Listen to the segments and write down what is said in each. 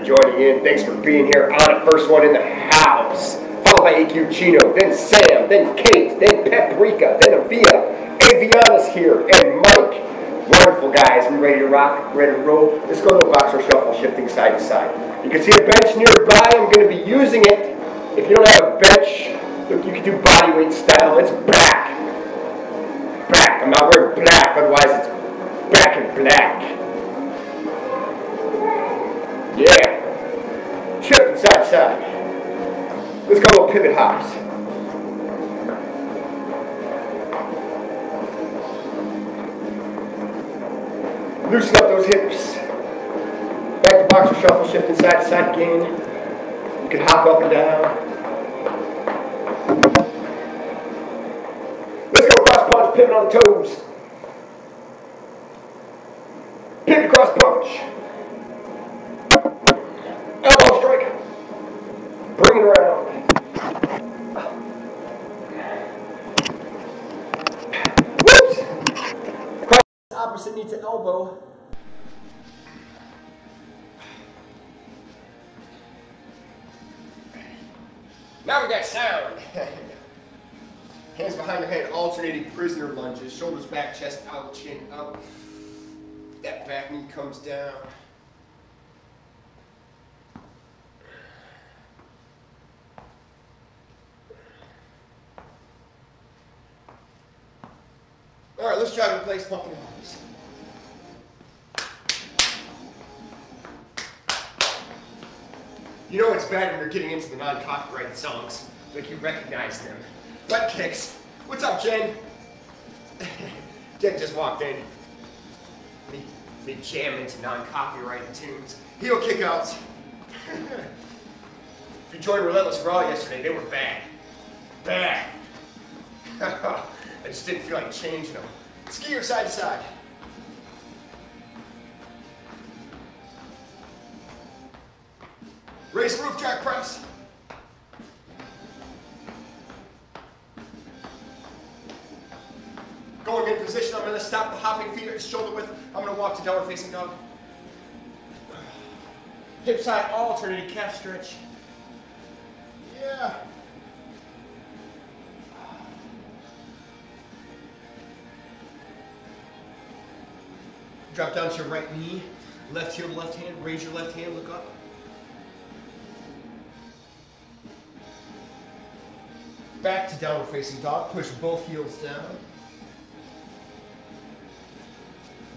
joining in. Thanks for being here on the first one in the house. Followed by AQ Chino, then Sam, then Kate, then Paprika, then Avia. Aviana's here, and Mike. Wonderful guys. We ready to rock? Ready to roll? Let's go to a boxer shuffle, shifting side to side. You can see a bench nearby. I'm going to be using it. If you don't have a bench, look, you can do body weight style. It's back. Back. I'm not wearing black, otherwise it's back in black. Yeah. Shifting side to side. Let's go little pivot hops. Loosen up those hips. Back to boxer shuffle, shifting side to side again. You can hop up and down. Let's go cross punch, pivot on the toes. Pivot cross punch. Elbow strike. Bring it around. Whoops! Cross opposite knee to elbow. Now we got sound. Hands behind your head, alternating prisoner lunges. Shoulders back, chest out, chin up. That back knee comes down. All right, let's try to replace pumping arms. You know it's bad when you're getting into the non-copyrighted songs, like you recognize them. Butt kicks. What's up, Jen? Jen just walked in. Me jam into non-copyrighted tunes. Heel kickouts. If you joined Relentless Raw yesterday, they were bad. Bad. I just didn't feel like changing them. Ski your side to side. Raise roof jack press. Going in position, I'm going to stop the hopping feet at shoulder width. I'm going to walk to downward facing dog. Hip side alternating calf stretch. Yeah. Drop down to your right knee. Left heel to left hand. Raise your left hand, look up. Back to downward facing dog. Push both heels down.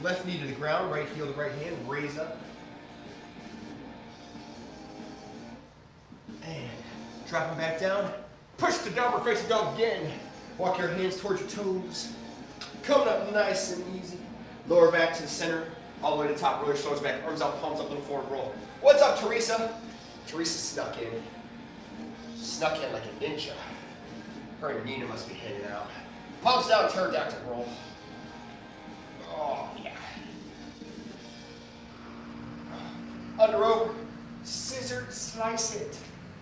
Left knee to the ground, right heel to right hand, raise up. And dropping back down. Push to downward facing dog again. Walk your hands towards your toes. Coming up nice and easy. Lower back to the center, all the way to the top, roll your shoulders back, arms out, palms up, little forward roll. What's up, Teresa? Teresa snuck in. Snuck in like a ninja. Her and Nina must be hanging out. Palms down, pterodactyl roll. Oh, yeah. Under over, scissor, slice it.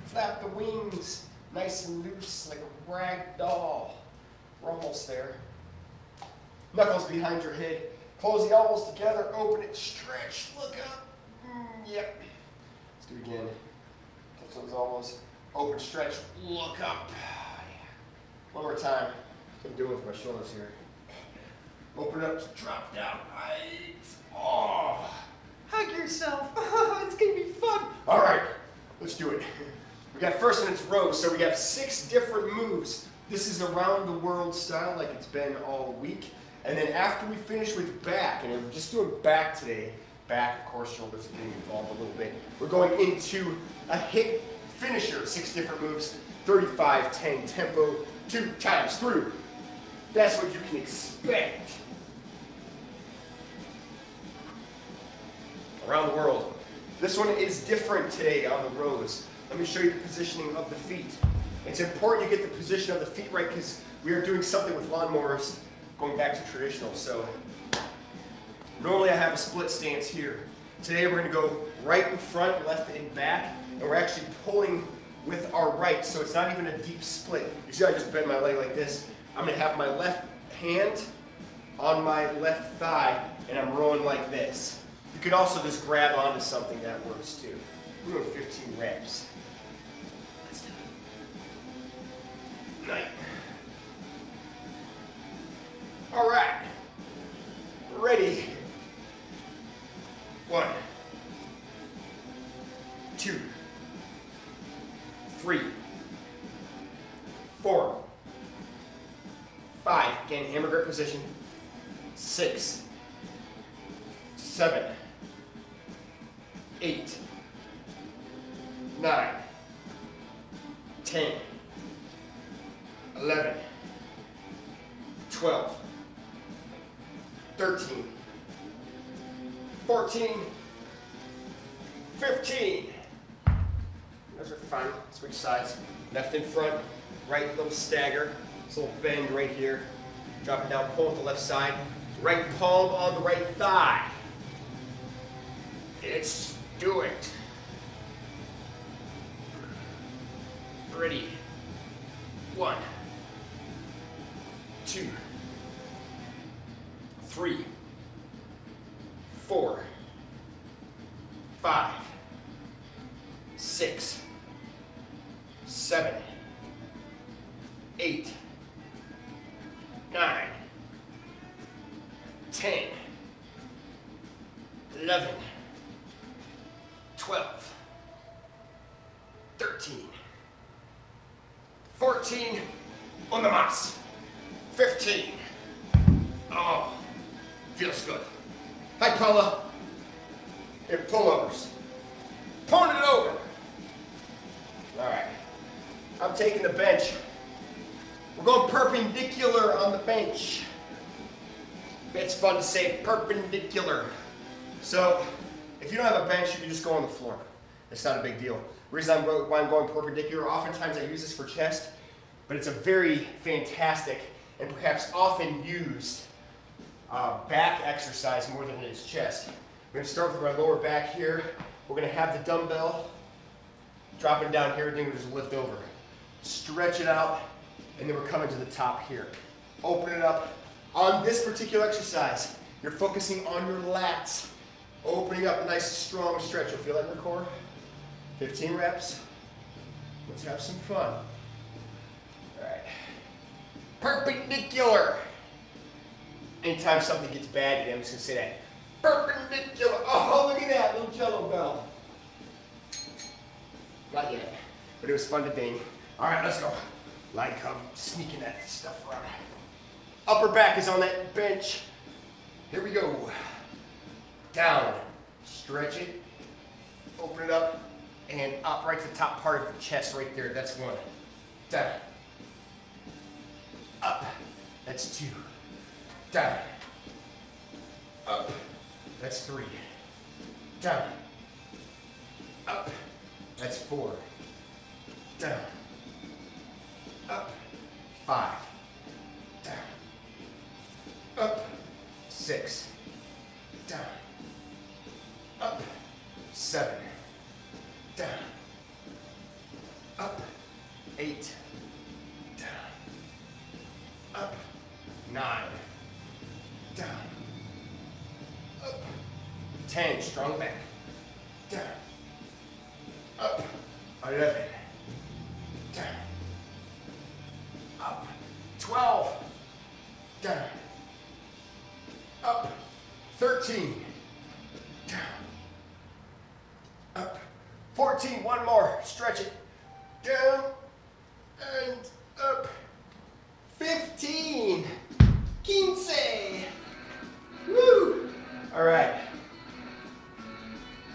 Flap the wings, nice and loose like a rag doll. We're almost there. Knuckles behind your head. Close the elbows together, open it, stretch, look up. Yep. Let's do it again. Touch those elbows. Open, stretch, look up. One more time. That's what I'm doing with my shoulders here. Open up, drop down, right. Oh, hug yourself. It's gonna be fun. All right, let's do it. We got first in its rows, so we have 6 different moves. This is around the world style, like it's been all week. And then after we finish with back, and we're just doing back today, back, of course, shoulders are getting involved a little bit. We're going into a HIIT finisher, 6 different moves, 35, 10, tempo, 2 times through. That's what you can expect. Around the world. This one is different today on the rows. Let me show you the positioning of the feet. It's important you get the position of the feet right because we are doing something with lawnmowers going back to traditional. So normally I have a split stance here. Today we're going to go right in front, left in back, and we're actually pulling with our right, so it's not even a deep split. You see I just bend my leg like this. I'm going to have my left hand on my left thigh, and I'm rolling like this. You could also just grab onto something, that works too. We're doing 15 reps. Let's do it. 9. All right. Ready. 1, 2, 3, 4, 5. Again, hammer grip position. 6, 7, 8, 9, 10, 11, 12, 13, 14, 15. Those are fine. Switch sides. Left in front, right little stagger. This little bend right here. Drop it down, pull with the left side. Right palm on the right thigh. Let's do it. Ready. 1, 2, 3, 4, 5, 6, 7, 8, 9, 10, 11, 12, 13, 14, on the mas, 15. Oh, feels good. Hi, Paula. And pullovers. Pulling it over. All right. I'm taking the bench. We're going perpendicular on the bench. It's fun to say perpendicular. So, if you don't have a bench, you can just go on the floor. It's not a big deal. The reason why I'm going perpendicular, oftentimes I use this for chest, but it's a very fantastic and perhaps often used back exercise more than it is chest. We're going to start with my lower back here. We're going to have the dumbbell dropping down here, and then we'll just lift over. Stretch it out, and then we're coming to the top here. Open it up. On this particular exercise, you're focusing on your lats. Opening up a nice strong stretch. You'll feel that in your core. 15 reps. Let's have some fun. All right. Perpendicular. Anytime something gets bad, I'm just going to say that. Perpendicular. Oh, look at that little jello bell. Not yet, but it was fun to ding. All right, let's go. Like I'm sneaking that stuff around. Upper back is on that bench. Here we go. Down. Stretch it. Open it up. And up right to the top part of the chest right there. That's 1. Down. Up. That's 2. Down. Up. That's 3. Down. Up. That's 4. Down. Up. 5. Down. Up. 6. Down. Up. 7. Down. Up. 8. Down. Up. 9. Down. Up. 10. Strong back. Down. Up. 11. Down. Up. 12. Down. Up. 13. Down. Up. 14. One more. Stretch it. Down. And up. 15. 15. Woo. All right.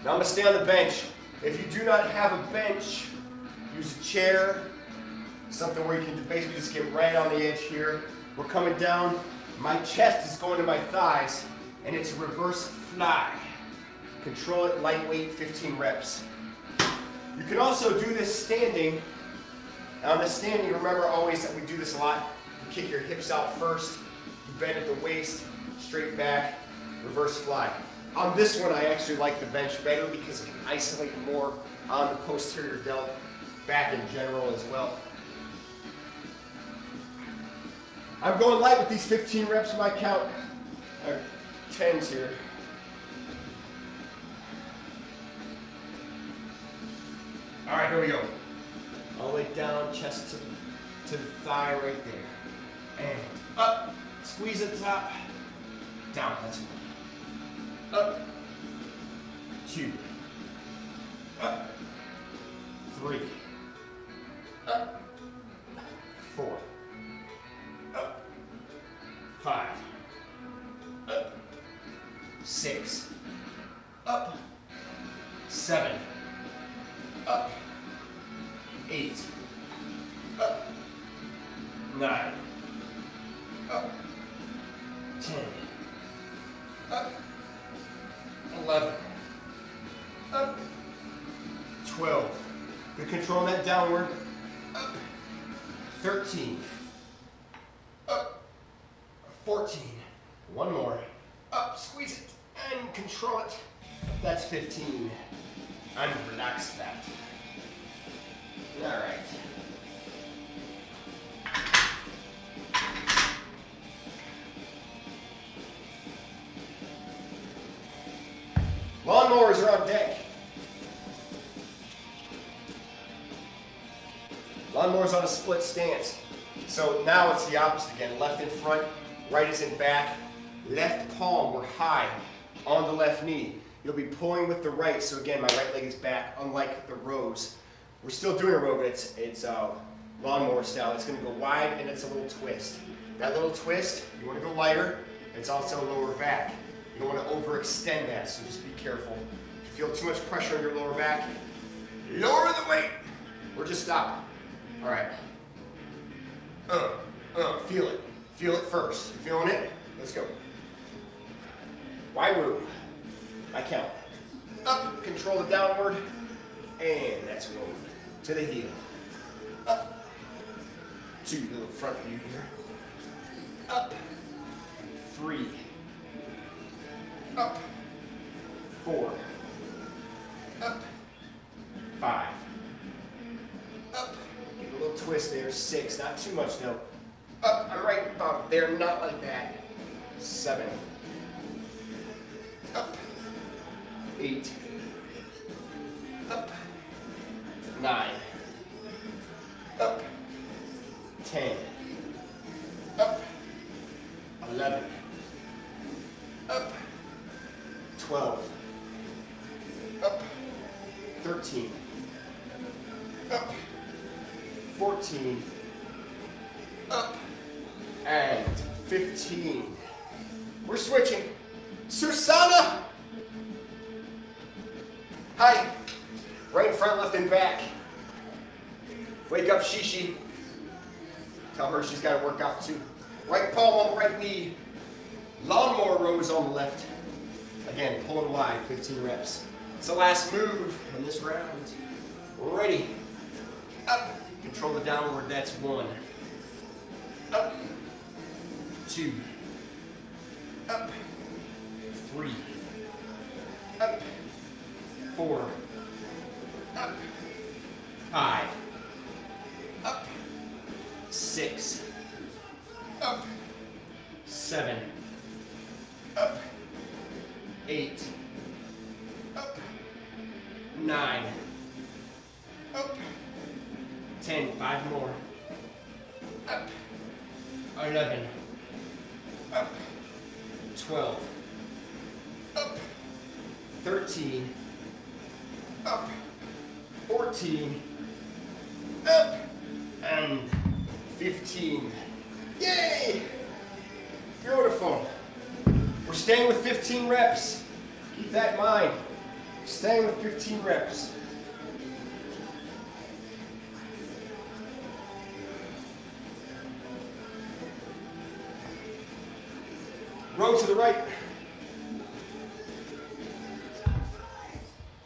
Now I'm going to stay on the bench. If you do not have a bench, use a chair, something where you can basically just get right on the edge here. We're coming down. My chest is going to my thighs, and it's a reverse fly. Control it, lightweight, 15 reps. You can also do this standing. On the standing, remember always that we do this a lot. You kick your hips out first, you bend at the waist, straight back, reverse fly. On this one, I actually like the bench better because it can isolate more on the posterior delt, back in general as well. I'm going light with these 15 reps in my count. I have 10s here. All right, here we go. All the way down, chest to the thigh right there. And up, squeeze at the top, down, that's one. Up, 2, up, 3, up, 4, up, 5, up, 6, up, 7, up, 8, up, 9, up, 10, up, 11, up, 12. Good control on that downward. Up, 13, up, 14. One more. Up, squeeze it, and control it. That's 15. And relax that. All right. Lawnmowers are on deck. Lawnmower's on a split stance. So now it's the opposite again. Left in front, right is in back. Left palm, we're high on the left knee. You'll be pulling with the right. So again, my right leg is back, unlike the rows. We're still doing a row, but it's lawnmower style. It's gonna go wide and it's a little twist. That little twist, you wanna go lighter. It's also lower back. You don't want to overextend that, so just be careful. If you feel too much pressure on your lower back, lower the weight, or just stop. All right. Feel it. Feel it first. You feeling it? Let's go. Wide row. I count. Up, control the downward, and that's roll to the heel. Up, 2, little front view here. Up, 3. Up, 4, up, 5, up, give it a little twist there, 6, not too much though, up, I'm right about there, not like that, 7, up, 8, up, 9, up, 10, up, 11, up, 12, up, 13, up, 14, up, and 15. We're switching. Susana! Hi. Right in front, left in back. Wake up, Shishi. Tell her she's got to work out too. Right palm on the right knee. Lawnmower rows on the left. Again, pulling wide, 15 reps. It's the last move in this round. We're ready. Up, control the downward, that's 1. Up, 2. Up, 3. Up, 4. Up, 5. Up, 6. Up, 7. Up, 8, up, 9, up, 10, 5 more, up, 11, up, 12, up, 13, up, 14, up, and 15. Yay! Beautiful. We're staying with 15 reps. Keep that in mind. Staying with 15 reps. Row to the right.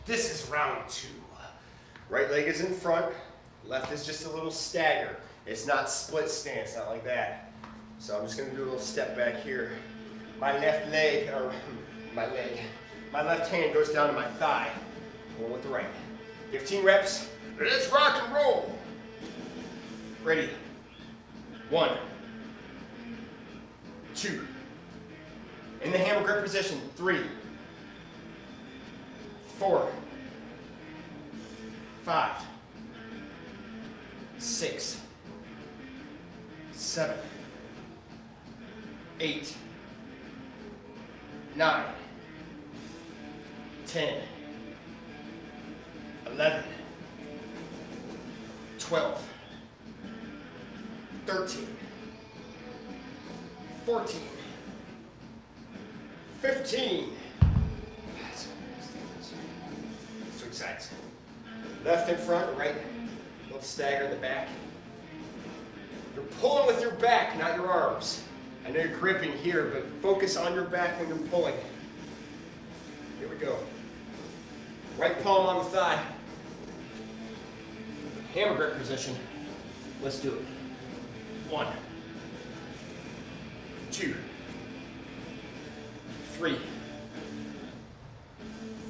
This is round 2. Right leg is in front. Left is just a little stagger. It's not split stance, not like that. So I'm just going to do a little step back here. My left leg, or my left hand goes down to my thigh. Going with the right. 15 reps. Let's rock and roll. Ready. 1, 2. In the hammer grip position. 3, 4, 5, 6, 7, 8, 9, 10, 11, 12, 13, 14, 15. Switch sides. Left in front, right. Don't stagger in the back. You're pulling with your back, not your arms. I know you're gripping here, but focus on your back when you're pulling. Here we go. Right palm on the thigh. Hammer grip position. Let's do it. 1, 2, 3,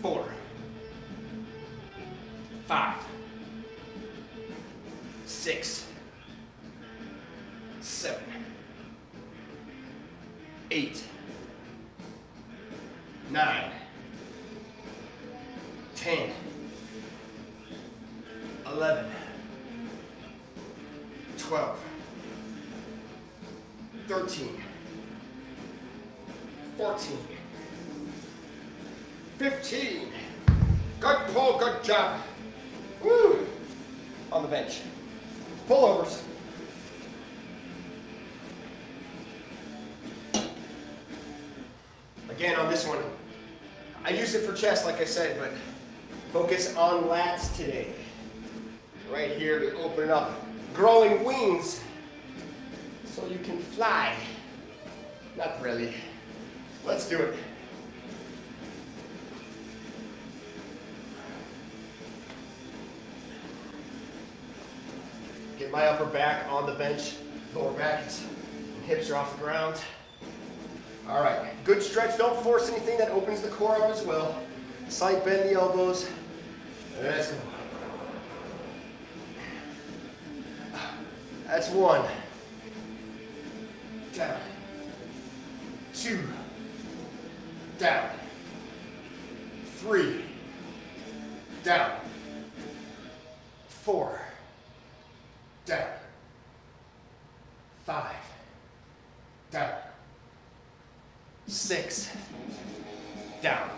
4, 5, 6, 7, 8, 9, 10, 11, 12, 13, 14, 15. Good pull, good job. Woo! On the bench. Pullovers. Again, on this one, I use it for chest, like I said, but focus on lats today. Right here to open up, growing wings so you can fly. Not really. Let's do it. Get my upper back on the bench, lower back and hips are off the ground. All right, good stretch. Don't force anything that opens the core out as well. Slight bend the elbows. Let's go. That's 1. Down. 2. Down. 3. Down. 4. Down. 5. Down. 6. Down.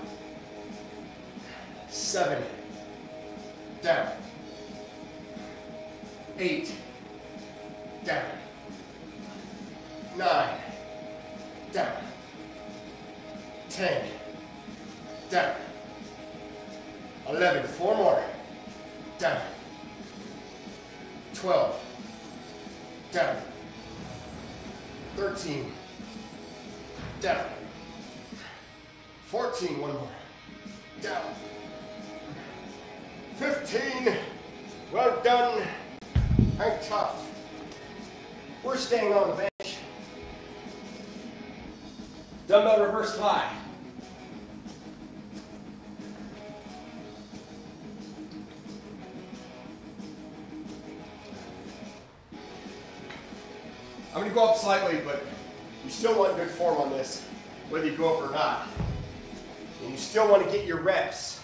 7. Down. 8. Down. 9. Down. 10. Down. 11. 4 more. Down. 12. Down. 13. Down. 14. 1 more. Down. 15. Well done. Hang tough. We're staying on the bench. Dumbbell reverse fly. I'm going to go up slightly, but you still want good form on this, whether you go up or not. And you still want to get your reps.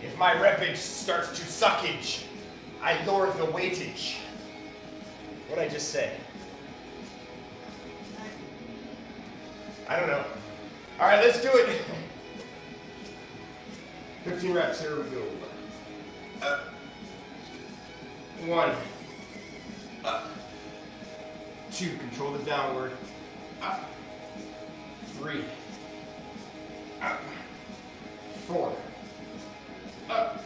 If my repage starts to suckage, I lower the weightage. What'd I just say? I don't know. All right, let's do it. 15 reps, here we go. Up. 1. Up. 2, control the downward. Up. 3. Up. 4. Up.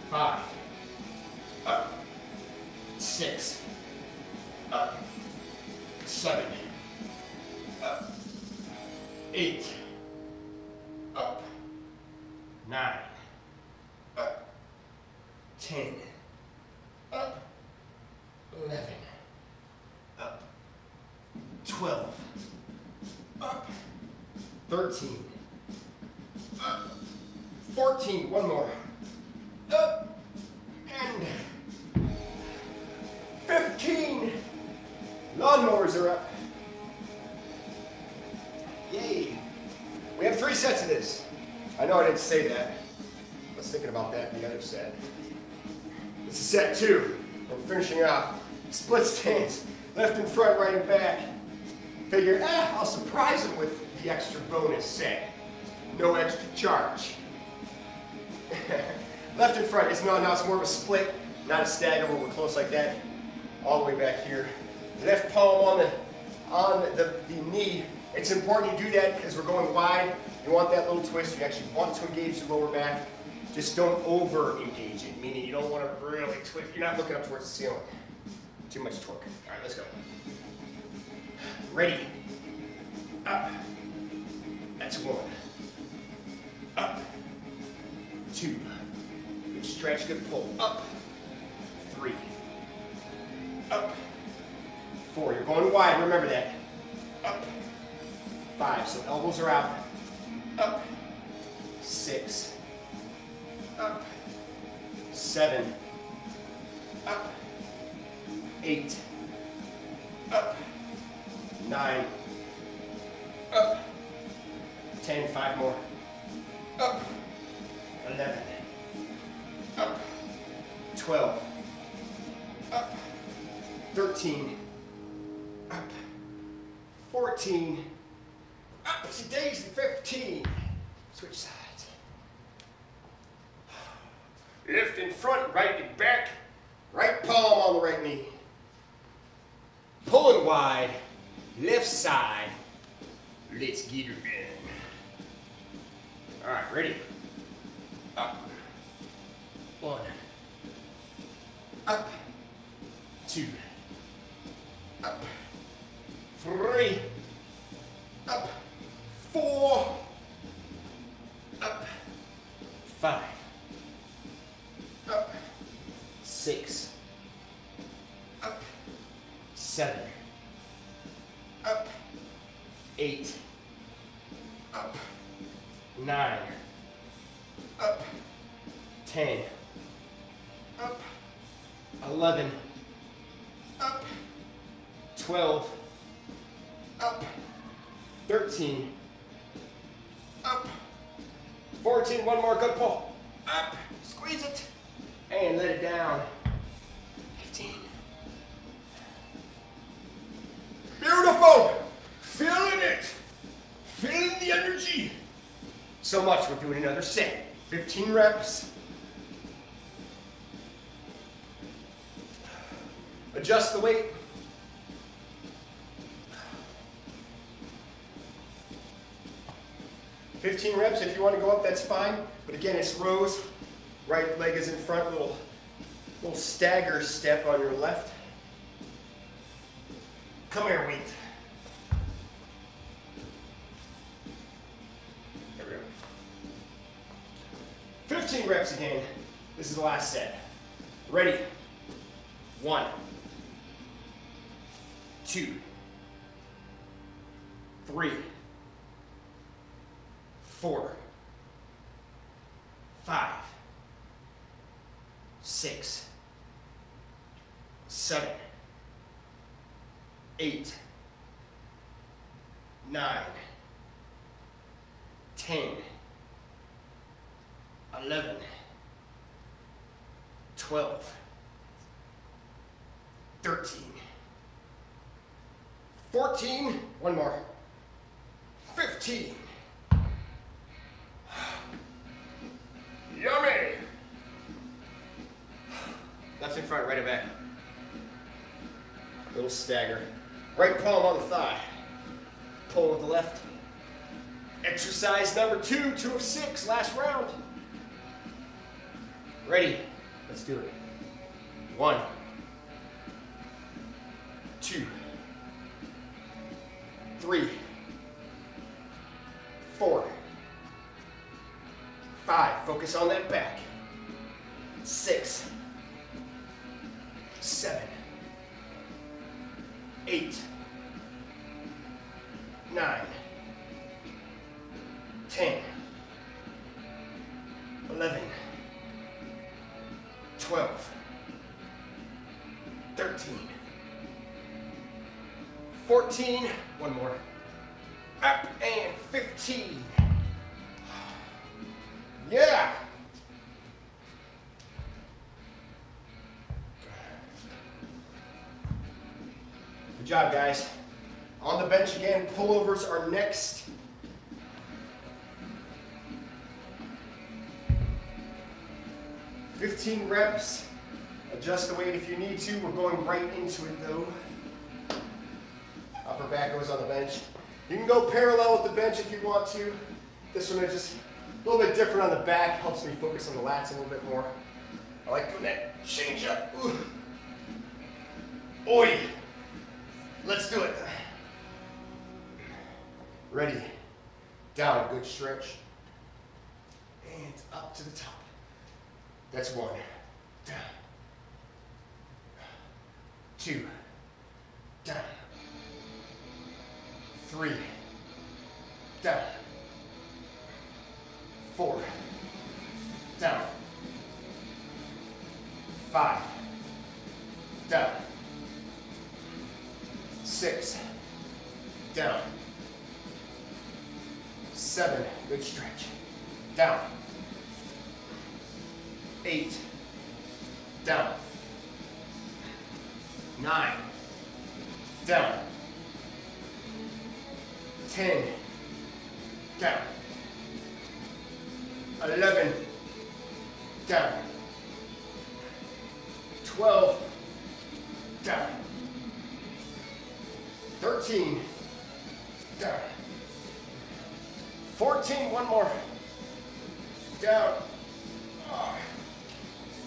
5. Up. 6. Up. 7. Up. 8. Up. 9. Up. 10. Up. 11. Up. 12. Up. 13. Up. 14. 1 more. Up. And 15. Lawnmowers are up. Yay. We have 3 sets of this. I know I didn't say that. was thinking about that in the other set. This is set 2. We're finishing off. Split stance, left and front, right and back. Figure, I'll surprise them with the extra bonus set. No extra charge. Left and front, it's now it's more of a split, not a stagger where we're close like that. All the way back here. Left palm on the knee. It's important you do that because we're going wide. You want that little twist. You actually want to engage the lower back. Just don't over engage it, meaning you don't want to really twist. You're not looking up towards the ceiling. Too much torque. All right, let's go. Ready. Up. That's 1. Up. 2. Good stretch, good pull. Up. 3. Up. 4. You're going wide, remember that. Up. 5. So elbows are out. Up. 6. Up. 7. Up. 8. Up. 9. Up. 10. 5 more. Up. 11. Up. 12. Up. 13. Up. 14. Up. Today's 15. Switch sides. Lift in front, right and back. Right palm on the right knee. Pulling wide. Left side. Let's get her in. All right, ready? Up. 1. Up. 2. Up. 3. Up. 4. Up. 5. Up. 6. Up. 7. Up. 8. Up. 9. Up. 10. Up. 11. Up. 12. Up. 13. Up. 14. One more. Good pull. Up. Squeeze it. And let it down. 15. Beautiful. Feeling it. Feeling the energy. So much. We're doing another set. 15 reps. Adjust the weight. $15 reps. If you want to go up, that's fine. But again, it's rows. Right leg is in front. Little stagger step on your left. Come here, wait. There we go. 15 reps again. This is the last set. Ready? 1, 2, 3, 4, 5, 6, 7, 8, 9, 10, 11, 12, 13, 14, one more, 15. Yummy! Left in front, right in back. Little stagger. Right palm on the thigh. Pull with the left. Exercise number 2, 2 of 6, last round. Ready? Let's do it. 1, 2, 3, 4, 5. Focus on that back. 6, 7, 8, 9, 10, 11, 12, 13, 14, one more, up, and 15. Yeah, Good job, guys. On the bench again, pullovers are next. "15 reps. Adjust the weight if you need to. We're going right into it though. Upper back goes on the bench. You can go parallel with the bench if you want to. This one is just a little bit different on the back. Helps me focus on the lats a little bit more. I like doing that change up. Ooh. Oi. Let's do it. Ready. Down, good stretch. And up to the top. That's 1. Down. 2. Down. 3. Down. 4. Down. 5. Down. 6. Down. 7. Good stretch. Down. 8. Down. 9. Down. 10. Down. 11. Down. 12. Down. 13. Down. 14. One more. Down.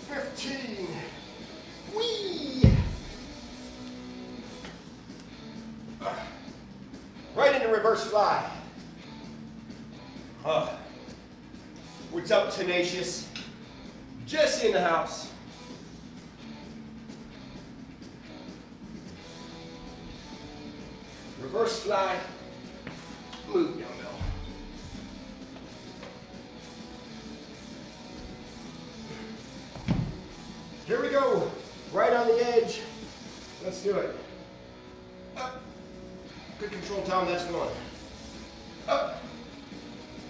15. Whee! Right into reverse fly. What's up, Tenacious? Jesse in the house. Reverse fly. Move down middle. Here we go. Right on the edge. Let's do it. Up. Good control, Tom. That's going. Up.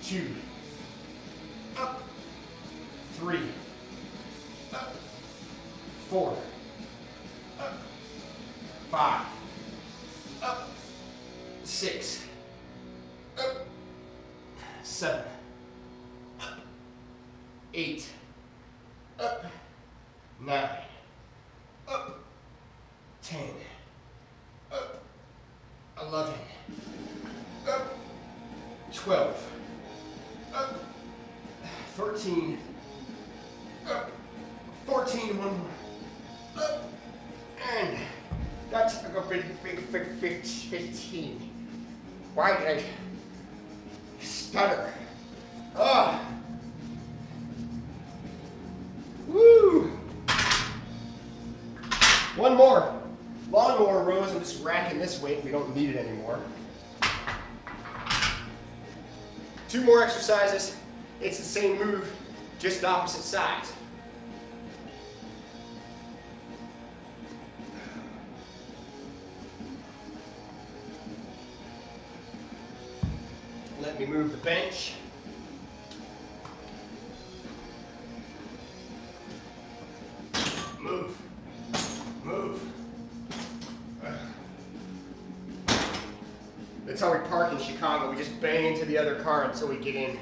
2. Up. 3. Up. 4. Up. 5. Up. 6. Up. 7. Up. 8. Up. 9. Up. 10. Up. 11. Up. 12. Up. 13. Up. 14. One more. Up. And that's a big 15. Why did I stutter? Woo! One more. Lawnmower rows. I'm just racking this weight. We don't need it anymore. 2 more exercises. It's the same move, just opposite sides. Let me move the bench. Move. Move. That's how we park in Chicago. We just bang into the other car until we get in.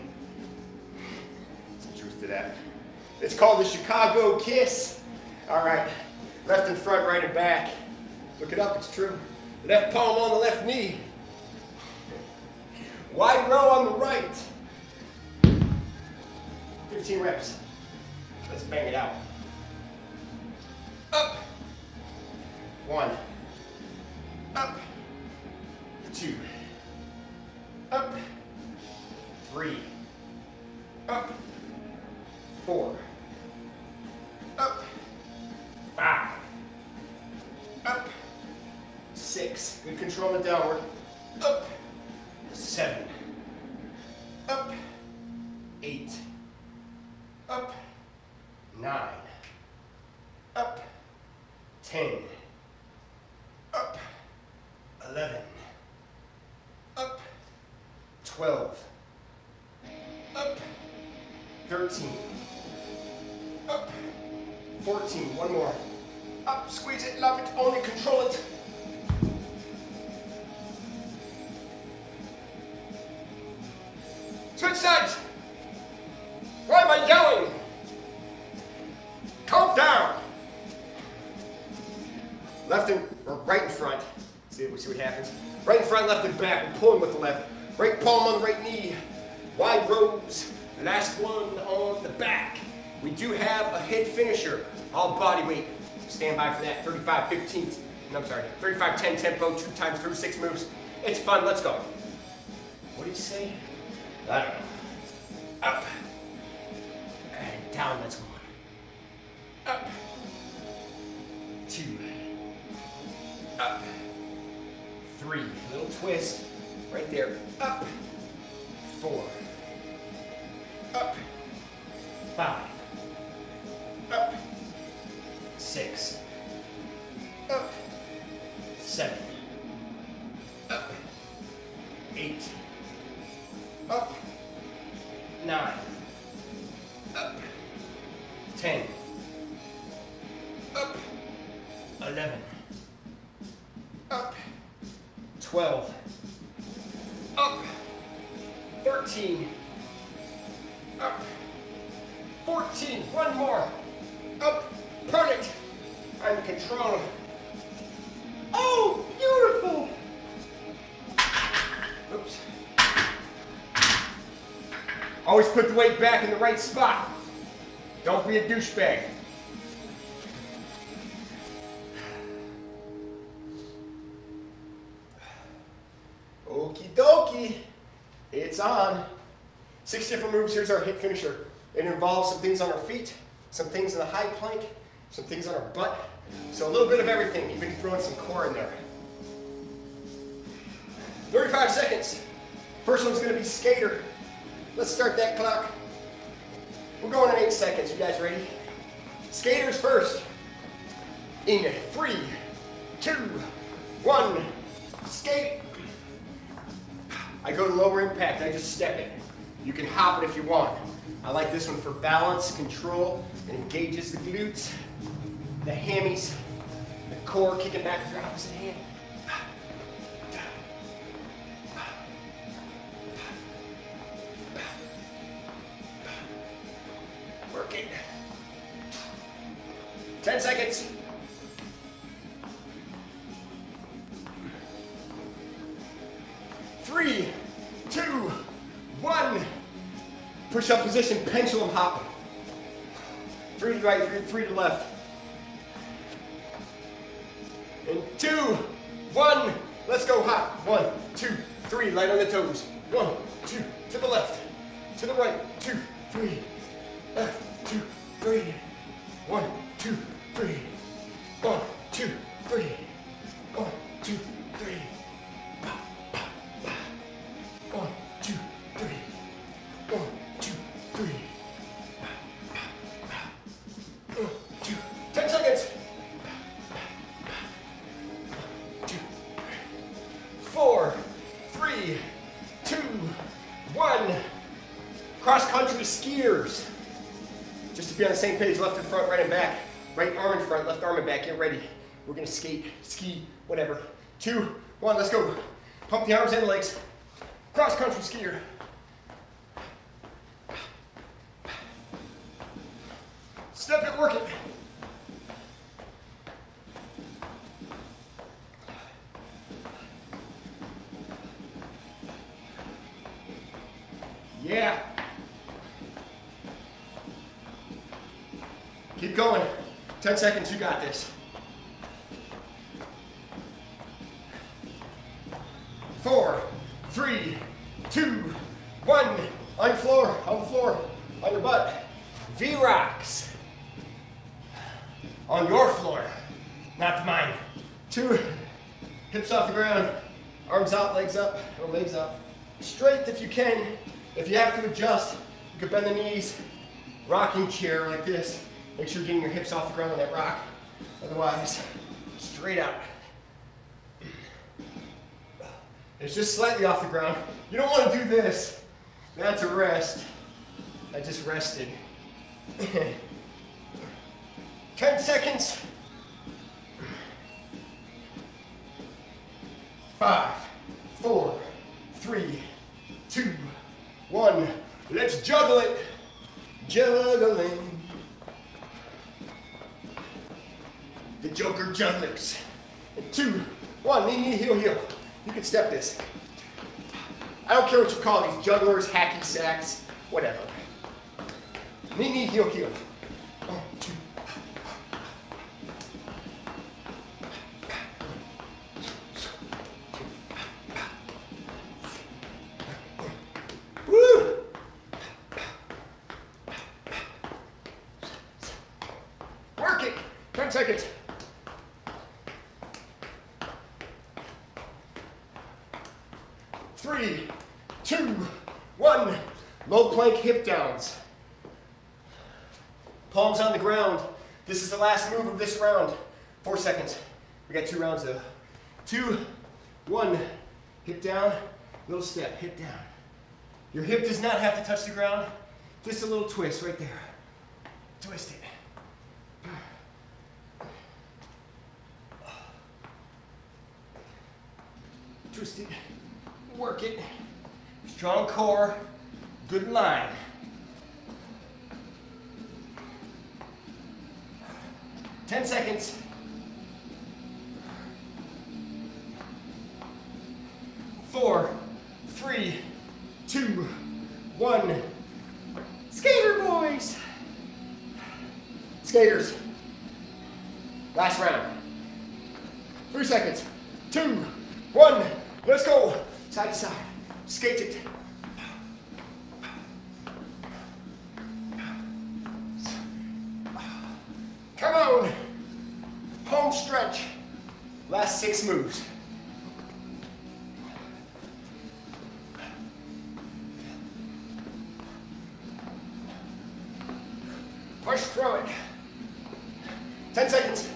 There's some truth to that. It's called the Chicago Kiss. All right. Left in front, right and back. Look it up, it's true. Left palm on the left knee. Wide row on the right. 15 reps. Let's bang it out. Up. 1. Up. 2. Up. 3. Up. 4. Up. 5. Up. 6. Good control on the downward. Up. 7. Up. 8. Up. 9. Up. 10. Up. 11. Up. 12. Up. 13. Up. 14. One more. Up. Squeeze it. Love it. Only control it. Switch sides. Why am I yelling? Count down. Left and or right in front. See what happens. Right in front, left and back. We're pulling with the left. Right palm on the right knee. Wide rows. Last one on the back. We do have a HIIT finisher. All body weight. Stand by for that. 35-15. No, I'm sorry. 35-10 tempo. 2 times through 6 moves. It's fun. Let's go. What do you say? I don't know. Up. And down. Let's go. Up. 2. Up. 3. Little twist. Right there. Up. 4. Up. 5. Up. 6. Up. 7. Up. 8. Up. 9. Up. 10. Up. 11. Up. 12. Up. 13. Up. 14. One more. Up. Perfect. I'm in control. Oh, beautiful. Oops. Always put the weight back in the right spot. Don't be a douchebag. Okie dokie. It's on. 6 different moves. Here's our HIIT finisher. It involves some things on our feet, some things in the high plank, some things on our butt. So a little bit of everything, even throwing some core in there. 35 seconds. First one's gonna be skater. Let's start that clock. We're going in 8 seconds. You guys ready? Skaters first. In 3, 2, 1, skate. I go to lower impact, I just step it. You can hop it if you want. I like this one for balance, control. It engages the glutes, the hammies, the core, kicking back with your opposite hand. Work it. 10 seconds. 3, 2, 1. Push up position, pendulum hop. 3 to the right, 3 to the left. And 2, 1. Let's go hop. 1, 2, 3. Light on the toes. 1, 2. To the left. To the right. 2, 3. Left. 2, 3. 1, 2, 3. 1, 2, 3. 1, 2, 3. 1, 2, 3. 1, 2, 3. 1, 2. 10 seconds. 2, 4, 3, 2, 1. Cross country skiers. Just to be on the same page, left and front, right and back. Right arm in front, left arm in back. Get ready. We're gonna skate, ski, whatever. 2, 1, let's go. Pump the arms and legs. Cross country skier. Step it, work it. Yeah. Keep going. 10 seconds, you got this. 4, 3, 2, 1. On the floor, on your butt. V-rocks. On your floor, not mine. 2, hips off the ground, arms out, legs up, or legs up. Straight if you can. If you have to adjust, you can bend the knees, rocking chair like this. Make sure you're getting your hips off the ground on that rock. Otherwise, straight out. It's just slightly off the ground. You don't want to do this. That's a rest. I just rested. 10 seconds. 5, 4, 3, 2, 1. Let's juggle it. Juggling. The Joker jugglers. 2, 1. Knee, knee, heel, heel. You can step this. I don't care what you call these jugglers, hacky sacks, whatever. Knee, knee, heel, heel. 1, 2. Woo! Work it. 10 seconds. 3, 2, 1. Low plank hip downs. Palms on the ground. This is the last move of this round. 4 seconds. We got 2 rounds though. 2, 1. Hip down, little step, hip down. Your hip does not have to touch the ground. Just a little twist right there. Twist it. Twist it. Work it. Strong core. Good line. Ten seconds. 4, 3, 2, 1. Skater boys. Skaters. Last round. 3 seconds. 2, 1. Let's go. Side to side. Skate it. Come on. Home stretch. Last 6 moves. Push through it. 10 seconds.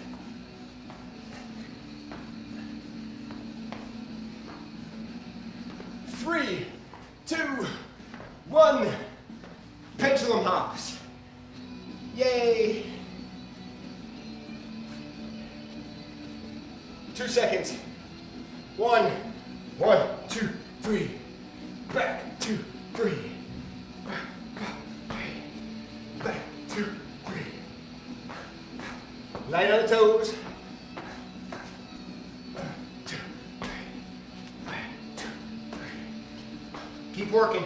3, 2, 1. Pendulum hops. Yay. 2 seconds. 1, 1, 2, 3. Back, 2, 3. Back, 2, 3. Light on the toes. 2, 3. Back, 2, 3. Keep working.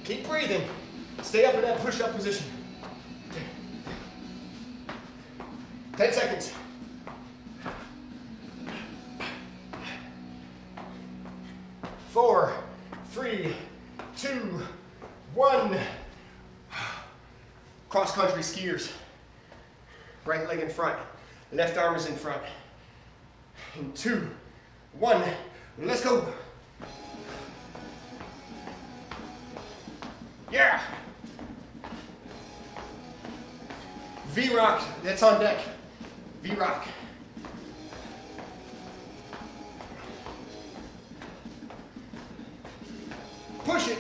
Keep breathing. Stay up in that push-up position. 10 seconds. 4, 3, 2, 1. Cross-country skiers. Right leg in front. Left arm is in front. In 2, 1. Let's go. Yeah. V-rock. That's on deck. V-rock. Push it.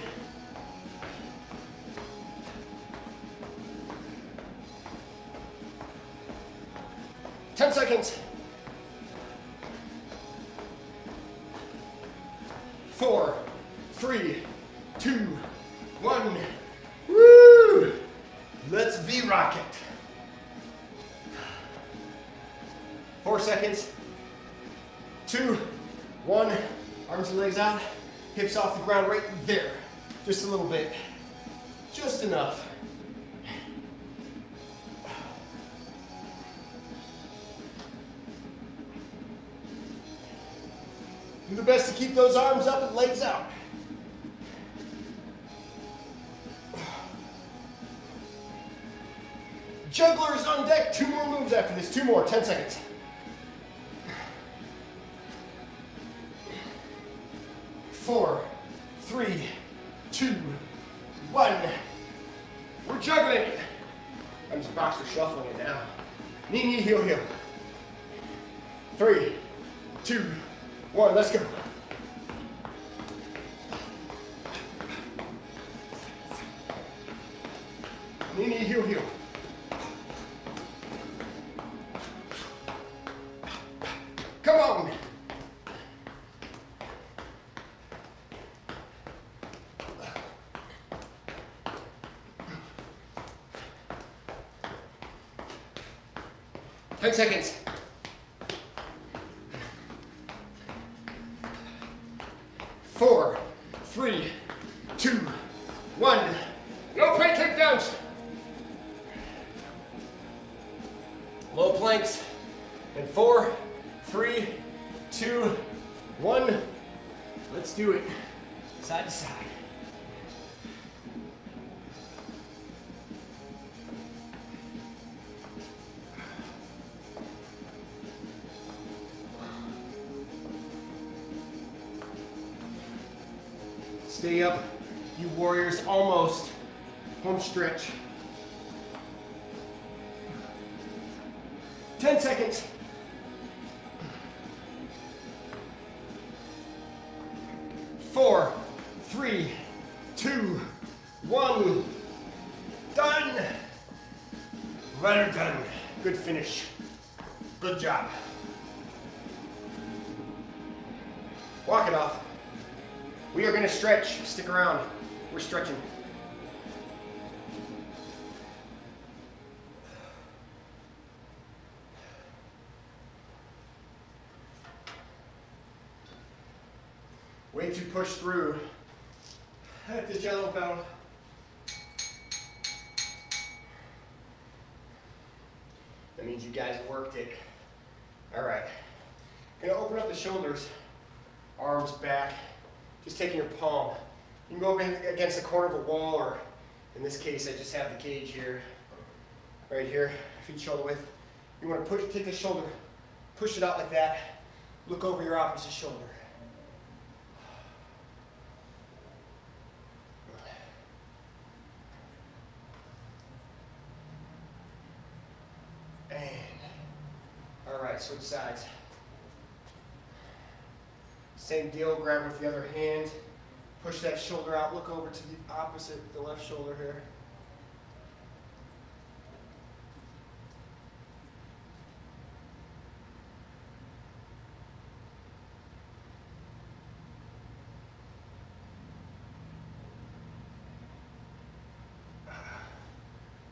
Ten seconds. 4, 3, 2, 1. Woo! Let's V-rock it. 4 seconds. 2, 1. Arms and legs out. Hips off the ground right there. Just a little bit. Just enough. Do the best to keep those arms up and legs out. Jugglers on deck. 2 more moves after this. 2 more. 10 seconds. 4, 3, 2, 1. We're juggling it. I'm just boxer shuffling it now. Knee, knee, heel, heel. 3, 2, 1. Let's go. Knee, knee, heel, heel. Come on. 10 seconds. 4, 3, 2, 1. No plank takedowns. Low planks in 4, 3, 2, 1. Let's do it. Side to side. Stay up, you warriors, almost. Home stretch. 10 seconds. 4, 3, 2, 1. Done. Well done. Good finish. Good job. Walk it off. We are going to stretch. Stick around. We're stretching. Way to push through at the jello bell. That means you guys worked it. All right. Gonna open up the shoulders, arms back. Just taking your palm. You can go up against the corner of a wall, or in this case, I just have the cage here, right here, feet shoulder width. You want to take the shoulder, push it out like that. Look over your opposite shoulder. And, all right, switch sides. Same deal, grab with the other hand, push that shoulder out, look over to the opposite, the left shoulder here.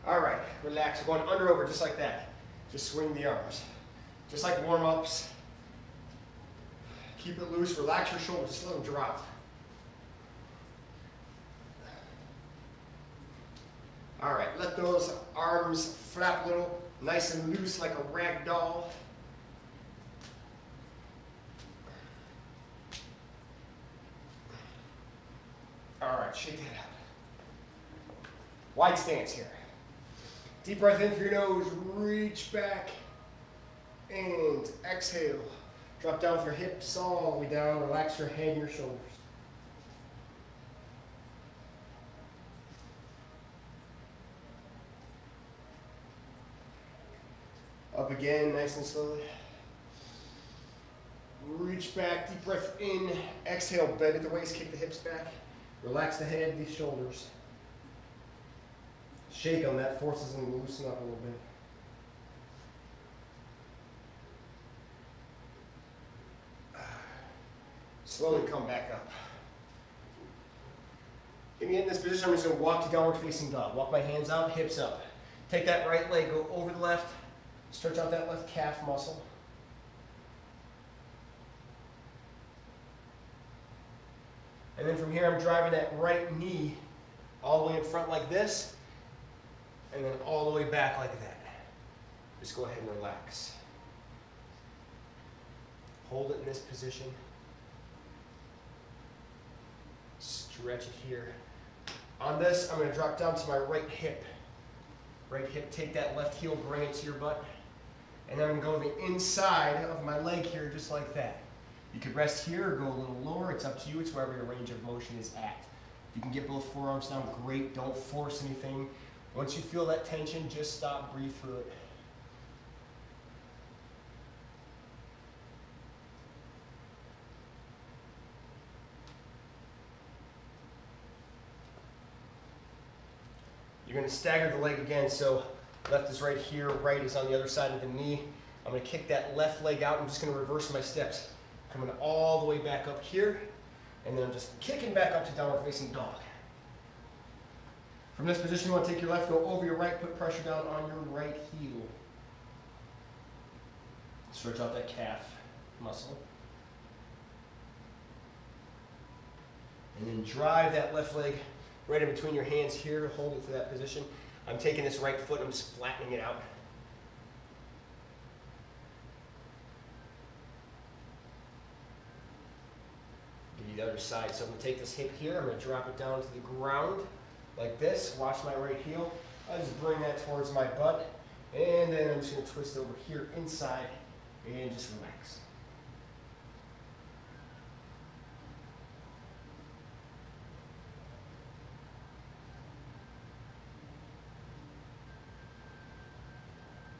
All right, relax, we're going under over just like that. Just swing the arms, just like warm-ups. Keep it loose, relax your shoulders, just let them drop. All right, let those arms flap a little, nice and loose like a rag doll. All right, shake that out. Wide stance here. Deep breath in through your nose, reach back, and exhale. Drop down with your hips all the way down. Relax your head and your shoulders. Up again, nice and slowly. Reach back, deep breath in. Exhale, bend at the waist, kick the hips back. Relax the head, these shoulders. Shake them, that forces them to loosen up a little bit. Slowly come back up. Get me in this position, I'm just going to walk to downward facing dog. Walk my hands out, hips up. Take that right leg, go over the left, stretch out that left calf muscle. And then from here, I'm driving that right knee all the way in front like this, and then all the way back like that. Just go ahead and relax. Hold it in this position. Stretch it here. On this, I'm going to drop down to my right hip. Right hip, take that left heel, bring it to your butt. And then I'm going to go the inside of my leg here, just like that. You could rest here or go a little lower. It's up to you. It's wherever your range of motion is at. If you can get both forearms down, great. Don't force anything. Once you feel that tension, just stop, breathe through it. You're going to stagger the leg again, so left is right here, right is on the other side of the knee. I'm going to kick that left leg out. I'm just going to reverse my steps. Coming all the way back up here, and then I'm just kicking back up to downward facing dog. From this position, you want to take your left, go over your right, put pressure down on your right heel. Stretch out that calf muscle. And then drive that left leg right in between your hands here, hold it to that position. I'm taking this right foot, I'm just flattening it out. Give you the other side. So I'm going to take this hip here, I'm going to drop it down to the ground like this. Watch my right heel. I just bring that towards my butt. And then I'm just going to twist over here inside and just relax.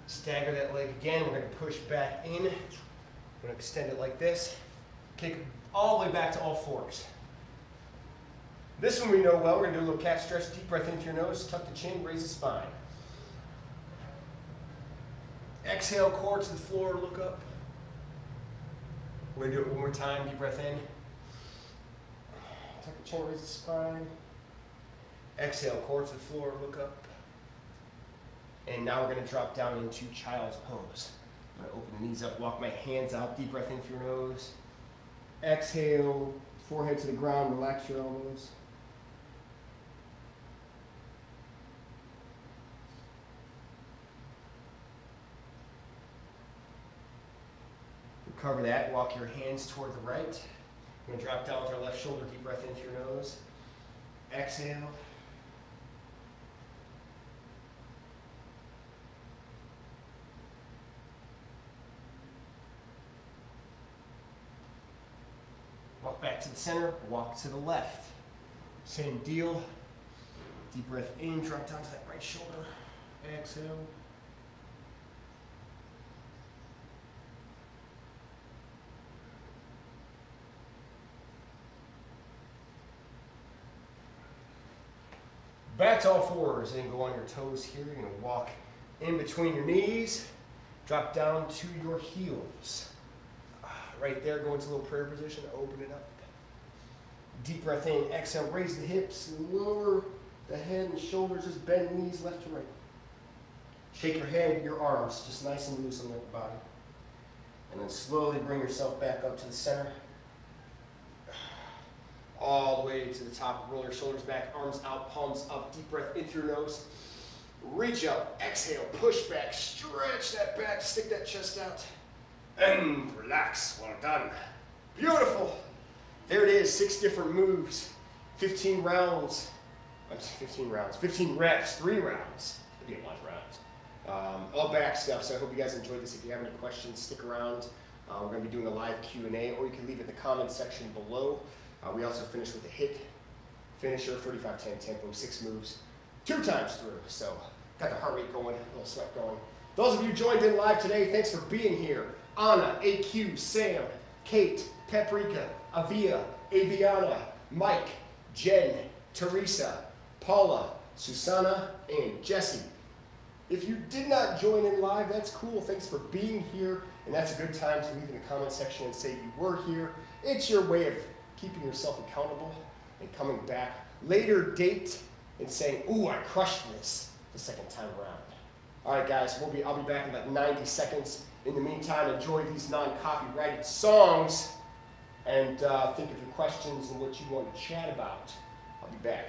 Stagger that leg again. We're going to push back in. We're going to extend it like this. Kick all the way back to all fours. This one we know well. We're going to do a little cat stretch. Deep breath into your nose. Tuck the chin. Raise the spine. Exhale, core to the floor. Look up. We're going to do it one more time. Deep breath in. Tuck the chin. Raise the spine. Exhale, core to the floor. Look up. And now we're going to drop down into child's pose. I'm going to open the knees up, walk my hands out, deep breath in through your nose. Exhale, forehead to the ground, relax your elbows. Recover that, walk your hands toward the right. We're going to drop down with our left shoulder, deep breath in through your nose. Exhale. Walk back to the center, walk to the left. Same deal. Deep breath in, drop down to that right shoulder. Exhale. Back to all fours and go on your toes here. You're going to walk in between your knees, drop down to your heels. Right there, go into a little prayer position, open it up. Deep breath in, exhale, raise the hips, lower the head and shoulders, just bend knees left to right. Shake your head, your arms, just nice and loose on the body. And then slowly bring yourself back up to the center. All the way to the top, roll your shoulders back, arms out, palms up, deep breath in through your nose. Reach up, exhale, push back, stretch that back, stick that chest out. And relax. Well done. Beautiful. There it is. 6 different moves. 15 rounds. 15 reps. 3 rounds. It'd be a lot of rounds. All back stuff. So I hope you guys enjoyed this. If you have any questions, stick around. We're going to be doing a live Q&A, or you can leave it in the comment section below. We also finished with the HIIT finisher, 35-10 tempo, 6 moves, 2 times through. So got the heart rate going, a little sweat going. Those of you joined in live today, thanks for being here. Anna, AQ, Sam, Kate, Paprika, Avia, Aviana, Mike, Jen, Teresa, Paula, Susanna, and Jesse. If you did not join in live, that's cool. Thanks for being here. And that's a good time to leave in the comment section and say you were here. It's your way of keeping yourself accountable and coming back later date and saying, ooh, I crushed this the second time around. All right, guys, I'll be back in about 90 seconds. In the meantime, enjoy these non-copyrighted songs and think of your questions and what you want to chat about. I'll be back.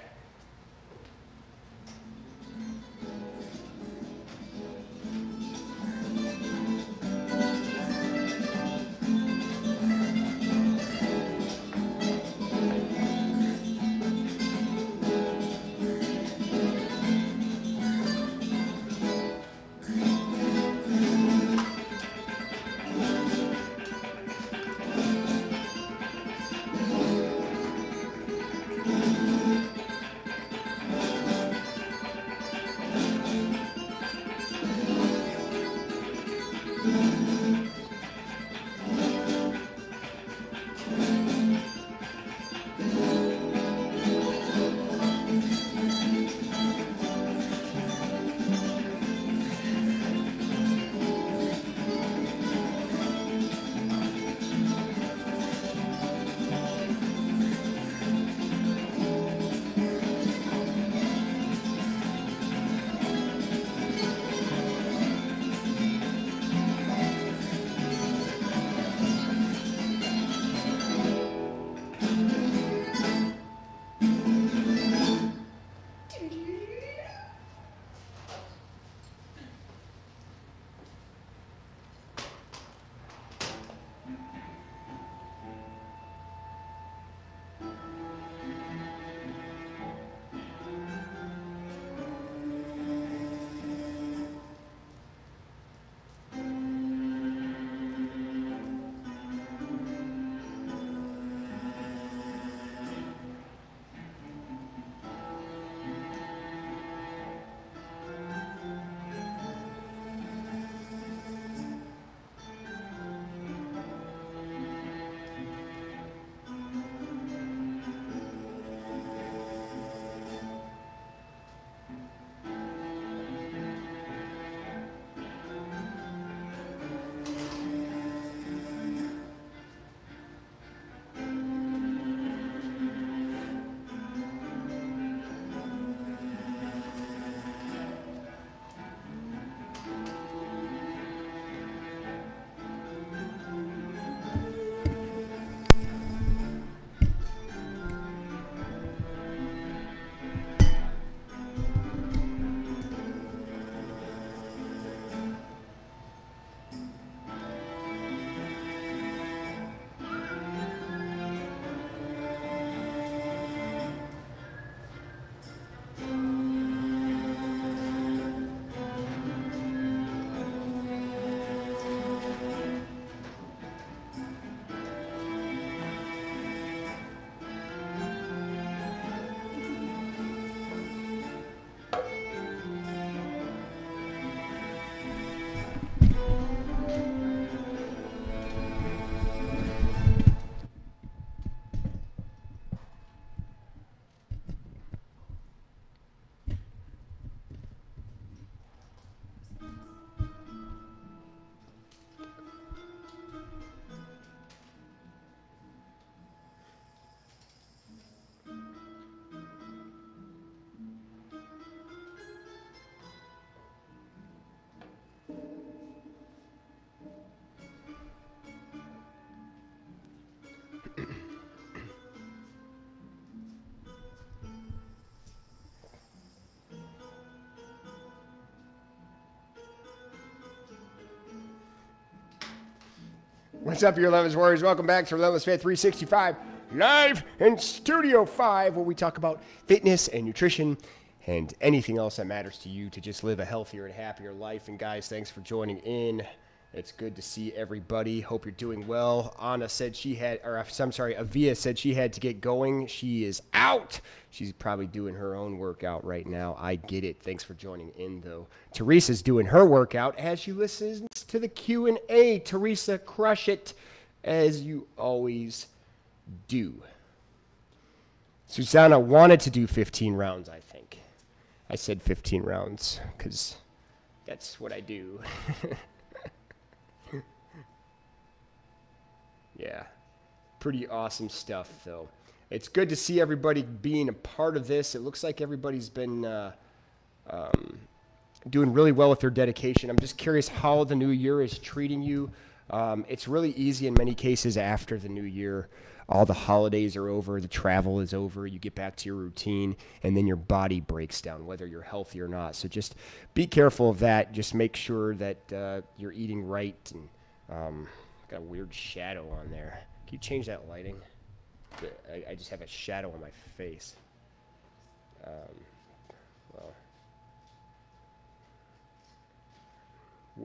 What's up, you Relentless Warriors? Welcome back to Relentless Fit 365, live in Studio 5, where we talk about fitness and nutrition and anything else that matters to you to just live a healthier and happier life. And guys, thanks for joining in. It's good to see everybody. Hope you're doing well. Anna said she had, or I'm sorry, Avia said she had to get going. She is out. She's probably doing her own workout right now. I get it. Thanks for joining in, though. Teresa's doing her workout as she listens to the Q&A. Teresa, crush it, as you always do. Susanna wanted to do 15 rounds, I think. I said 15 rounds because that's what I do. Yeah, pretty awesome stuff, though. It's good to see everybody being a part of this. It looks like everybody's been doing really well with their dedication. I'm just curious how the new year is treating you. It's really easy in many cases after the new year. All the holidays are over, the travel is over, you get back to your routine, and then your body breaks down, whether you're healthy or not. So just be careful of that. Just make sure that you're eating right. And got a weird shadow on there. Can you change that lighting? I just have a shadow on my face. Well,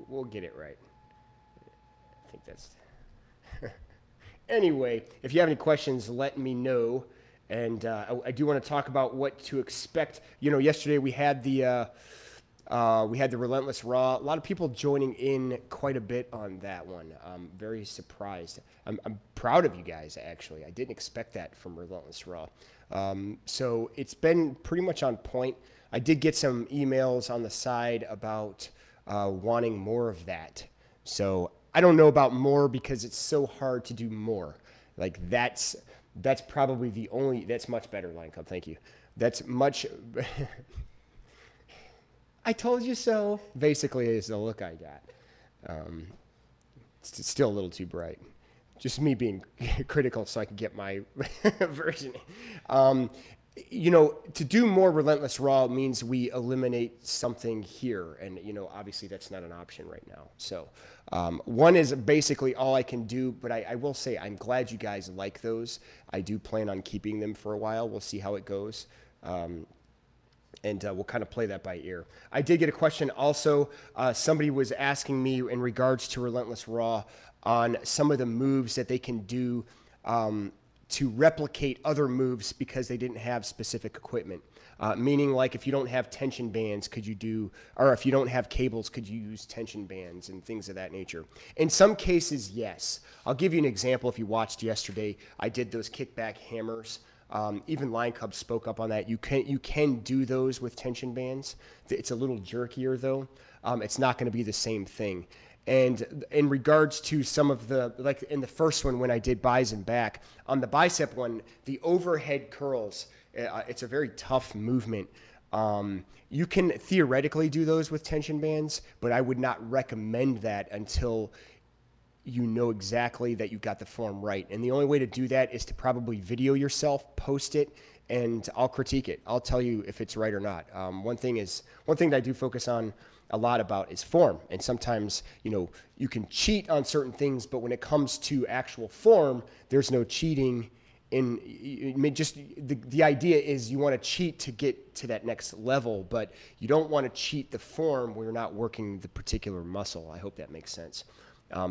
we'll get it right. I think that's... Anyway, if you have any questions, let me know. And I do want to talk about what to expect. You know, yesterday we had the Relentless Raw. A lot of people joining in quite a bit on that one. I'm very surprised. I'm proud of you guys, actually. I didn't expect that from Relentless Raw. So it's been pretty much on point. I did get some emails on the side about wanting more of that. So I don't know about more because it's so hard to do more. Like that's probably the only, that's much better, Line Club. Thank you. That's much... I told you so, basically, is the look I got. It's still a little too bright. Just me being critical so I can get my version. You know, to do more Relentless Raw means we eliminate something here. And, you know, obviously that's not an option right now. So one is basically all I can do. But I will say I'm glad you guys like those. I do plan on keeping them for a while. We'll see how it goes. And we'll kind of play that by ear. I did get a question also. Somebody was asking me in regards to Relentless Raw on some of the moves that they can do to replicate other moves because they didn't have specific equipment. Meaning like if you don't have tension bands, could you do, or if you don't have cables, could you use tension bands and things of that nature? In some cases, yes. I'll give you an example. If you watched yesterday, I did those kickback hammers. Even Lion Cub spoke up on that. You can do those with tension bands. It's a little jerkier though. It's not going to be the same thing. And in regards to some of the, like in the first one when I did buys and back, on the bicep one, the overhead curls, it's a very tough movement. You can theoretically do those with tension bands, but I would not recommend that until you know exactly that you got the form right. And the only way to do that is to probably video yourself, post it, and I'll critique it. I'll tell you if it's right or not. One thing that I do focus on a lot about is form. And sometimes, you know, you can cheat on certain things, but when it comes to actual form, there's no cheating. Just the idea is you want to cheat to get to that next level, but you don't want to cheat the form where you're not working the particular muscle. I hope that makes sense.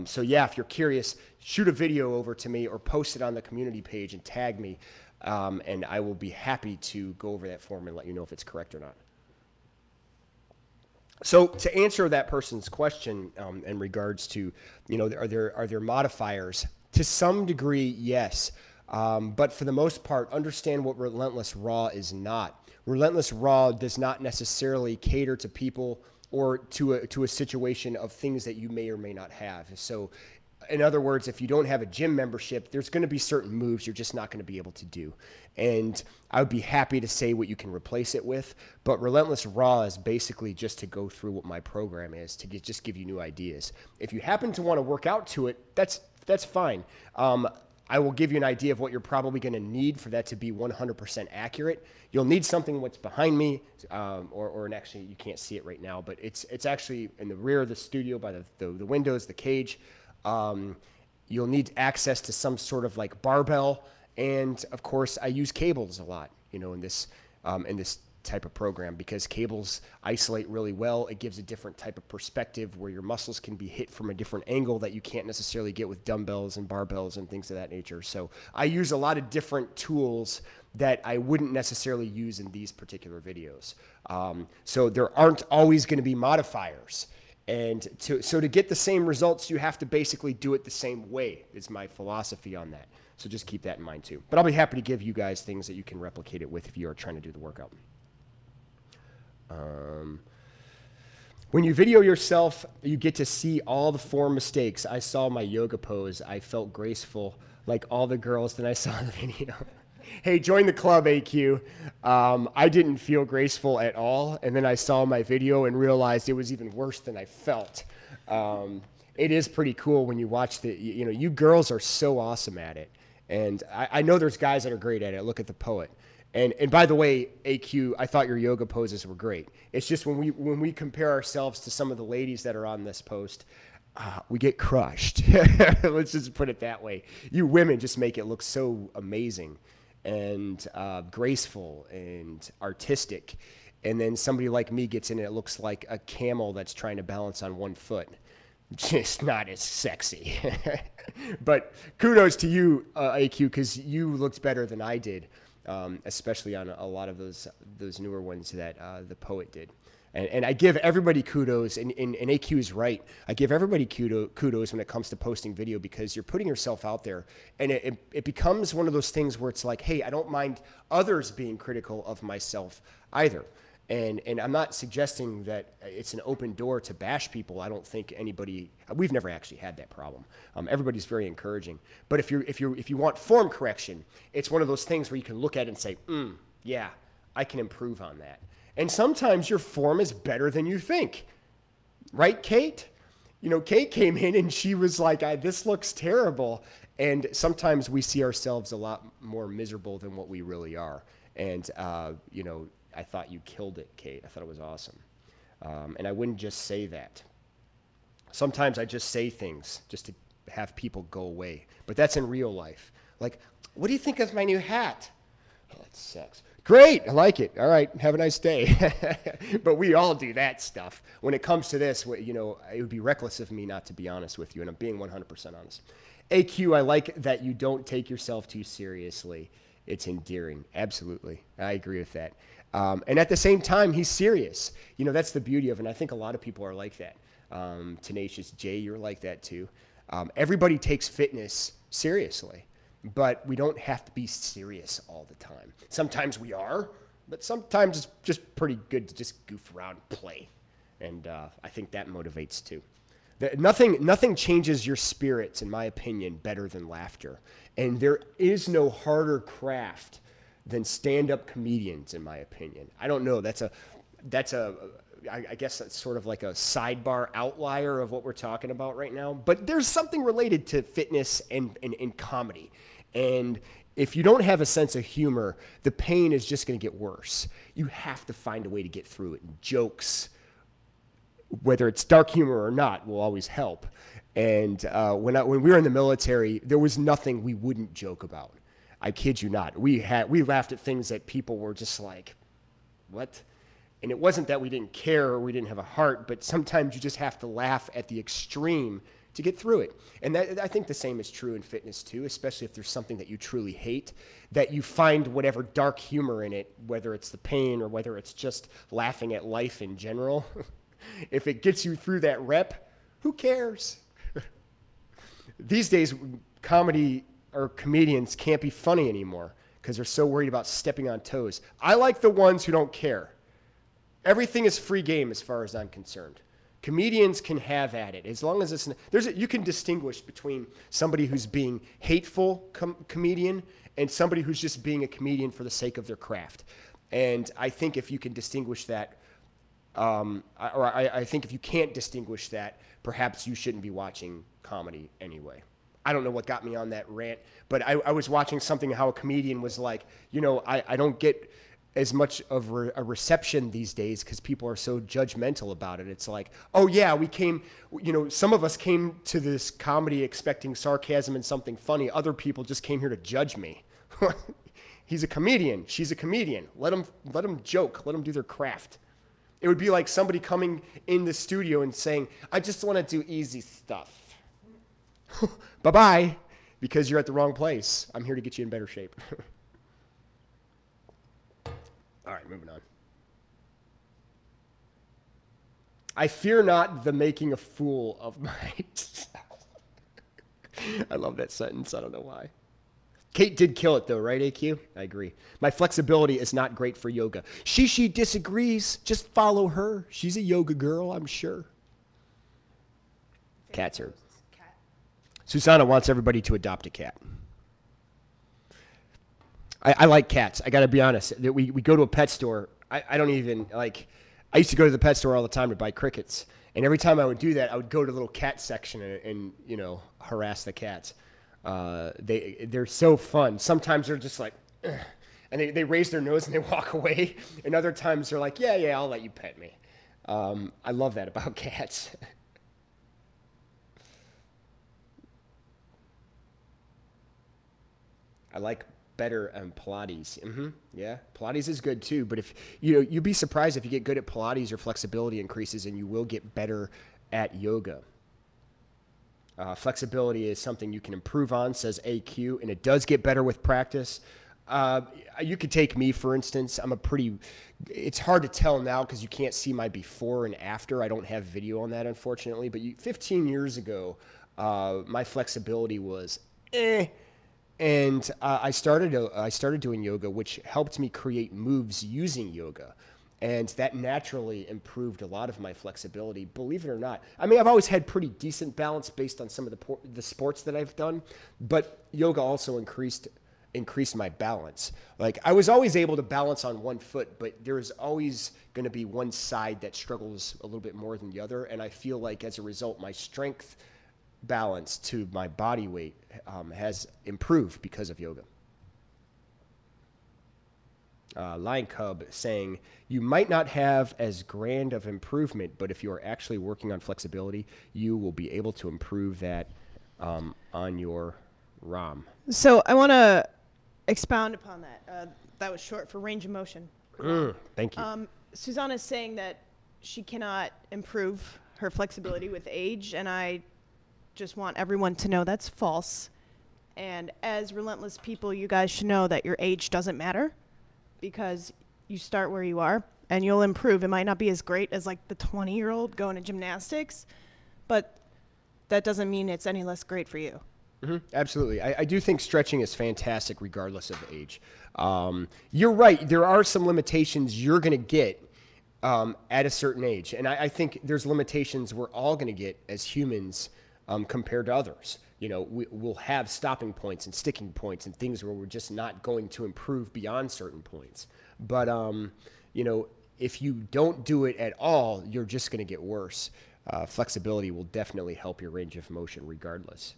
So yeah, if you're curious, shoot a video over to me or post it on the community page and tag me, and I will be happy to go over that form and let you know if it's correct or not. So to answer that person's question in regards to, you know, are there modifiers? To some degree, yes. But for the most part, understand what Relentless Raw is not. Relentless Raw does not necessarily cater to people or to a situation of things that you may or may not have. So in other words, if you don't have a gym membership, there's going to be certain moves you're just not going to be able to do. And I would be happy to say what you can replace it with, but Relentless Raw is basically just to go through what my program is, to just give you new ideas. If you happen to want to work out to it, that's fine. I will give you an idea of what you're probably going to need for that to be 100% accurate. You'll need something what's behind me, or actually you can't see it right now, but it's actually in the rear of the studio by the windows, the cage. you'll need access to some sort of like barbell. And of course, I use cables a lot, in this type of program, because cables isolate really well. It gives a different type of perspective where your muscles can be hit from a different angle that you can't necessarily get with dumbbells and barbells and things of that nature. So I use a lot of different tools that I wouldn't necessarily use in these particular videos. So there aren't always going to be modifiers. And so to get the same results, you have to basically do it the same way, is my philosophy on that. So just keep that in mind too. But I'll be happy to give you guys things that you can replicate it with if you are trying to do the workout. When you video yourself, you get to see all the form mistakes. I saw my yoga pose. I felt graceful like all the girls. Then I saw the video. Hey, join the club, AQ. I didn't feel graceful at all. And then I saw my video and realized it was even worse than I felt. It is pretty cool when you watch you girls are so awesome at it. And I know there's guys that are great at it. Look at the poet. And by the way, AQ, I thought your yoga poses were great. It's just when we compare ourselves to some of the ladies that are on this post, we get crushed. Let's just put it that way. You women just make it look so amazing and graceful and artistic. And then somebody like me gets in it looks like a camel that's trying to balance on one foot. Just not as sexy. But kudos to you, AQ, because you looked better than I did. Especially on a lot of those newer ones that the poet did. And I give everybody kudos, and AQ is right. I give everybody kudos when it comes to posting video, because you're putting yourself out there, and it becomes one of those things where it's like, hey, I don't mind others being critical of myself either. And I'm not suggesting that it's an open door to bash people. I don't think we've never actually had that problem. Everybody's very encouraging. But if you want form correction, it's one of those things where you can look at it and say, yeah, I can improve on that. And sometimes your form is better than you think. Right, Kate? Kate came in and she was like, this looks terrible. And sometimes we see ourselves a lot more miserable than what we really are. And, I thought you killed it, Kate. I thought it was awesome. And I wouldn't just say that. Sometimes I just say things just to have people go away. But that's in real life. Like, what do you think of my new hat? Oh, that sucks. Great, I like it. All right, have a nice day. But we all do that stuff. When it comes to this, it would be reckless of me not to be honest with you, and I'm being 100% honest. AQ, I like that you don't take yourself too seriously. It's endearing. Absolutely. I agree with that. And at the same time, he's serious. That's the beauty of it. And I think a lot of people are like that. Tenacious Jay, you're like that too. Everybody takes fitness seriously, but we don't have to be serious all the time. Sometimes we are, but sometimes it's just pretty good to just goof around and play. And I think that motivates too. Nothing changes your spirits, in my opinion, better than laughter. And there is no harder craft than stand-up comedians, in my opinion. I don't know. I guess that's sort of like a sidebar outlier of what we're talking about right now. But there's something related to fitness and comedy. And if you don't have a sense of humor, the pain is just going to get worse. You have to find a way to get through it. And jokes, whether it's dark humor or not, will always help. And when we were in the military, there was nothing we wouldn't joke about. I kid you not. We laughed at things that people were just like, what? And it wasn't that we didn't care or we didn't have a heart, but sometimes you just have to laugh at the extreme to get through it. And I think the same is true in fitness too, especially if there's something that you truly hate, that you find whatever dark humor in it, whether it's the pain or whether it's just laughing at life in general. If it gets you through that rep, who cares? These days, comedy or comedians can't be funny anymore because they're so worried about stepping on toes. I like the ones who don't care. Everything is free game as far as I'm concerned. Comedians can have at it as long as you can distinguish between somebody who's being hateful comedian and somebody who's just being a comedian for the sake of their craft. And I think if you can distinguish that, I think if you can't distinguish that, perhaps you shouldn't be watching comedy anyway. I don't know what got me on that rant, but I was watching something how a comedian was like, I don't get as much of a reception these days because people are so judgmental about it. It's like, oh yeah, we came, some of us came to this comedy expecting sarcasm and something funny. Other people just came here to judge me. He's a comedian. She's a comedian. Let them joke. Let them do their craft. It would be like somebody coming in the studio and saying, I just want to do easy stuff. Bye-bye, because you're at the wrong place. I'm here to get you in better shape. All right, moving on. I fear not the making a fool of myself. I love that sentence. I don't know why. Kate did kill it, though, right, AQ? I agree. My flexibility is not great for yoga. She disagrees. Just follow her. She's a yoga girl, I'm sure. Cats are. Susanna wants everybody to adopt a cat. I like cats. I got to be honest. We go to a pet store. I don't even, like, I used to go to the pet store all the time to buy crickets. And every time I would do that, I would go to the little cat section and harass the cats. They're so fun. Sometimes they're just like, ugh, and they raise their nose and they walk away. And other times they're like, yeah, I'll let you pet me. I love that about cats. I like better Pilates. Yeah, Pilates is good too. But if you'd be surprised if you get good at Pilates, your flexibility increases and you will get better at yoga. Flexibility is something you can improve on, says AQ, and it does get better with practice. You could take me, for instance. It's hard to tell now because you can't see my before and after. I don't have video on that, unfortunately. But 15 years ago, my flexibility was And I started doing yoga, which helped me create moves using yoga. And that naturally improved a lot of my flexibility, believe it or not. I mean, I've always had pretty decent balance based on some of the sports that I've done, but yoga also increased my balance. Like, I was always able to balance on one foot, but there's always going to be one side that struggles a little bit more than the other. And I feel like as a result, my strength balance to my body weight has improved because of yoga. Lion Cub saying, you might not have as grand of improvement, but if you are actually working on flexibility, you will be able to improve that on your ROM. So I want to expound upon that. That was short for range of motion. Thank you. Susanna is saying that she cannot improve her flexibility with age, and I just want everyone to know that's false. And as relentless people, you guys should know that your age doesn't matter, because you start where you are and you'll improve. It might not be as great as like the 20-year-old going to gymnastics, but that doesn't mean it's any less great for you. Absolutely. I do think stretching is fantastic regardless of age. You're right. There are some limitations you're going to get at a certain age. And I think there's limitations we're all going to get as humans compared to others. We'll have stopping points and sticking points and things where we're just not going to improve beyond certain points. But, if you don't do it at all, you're just going to get worse. Flexibility will definitely help your range of motion regardless.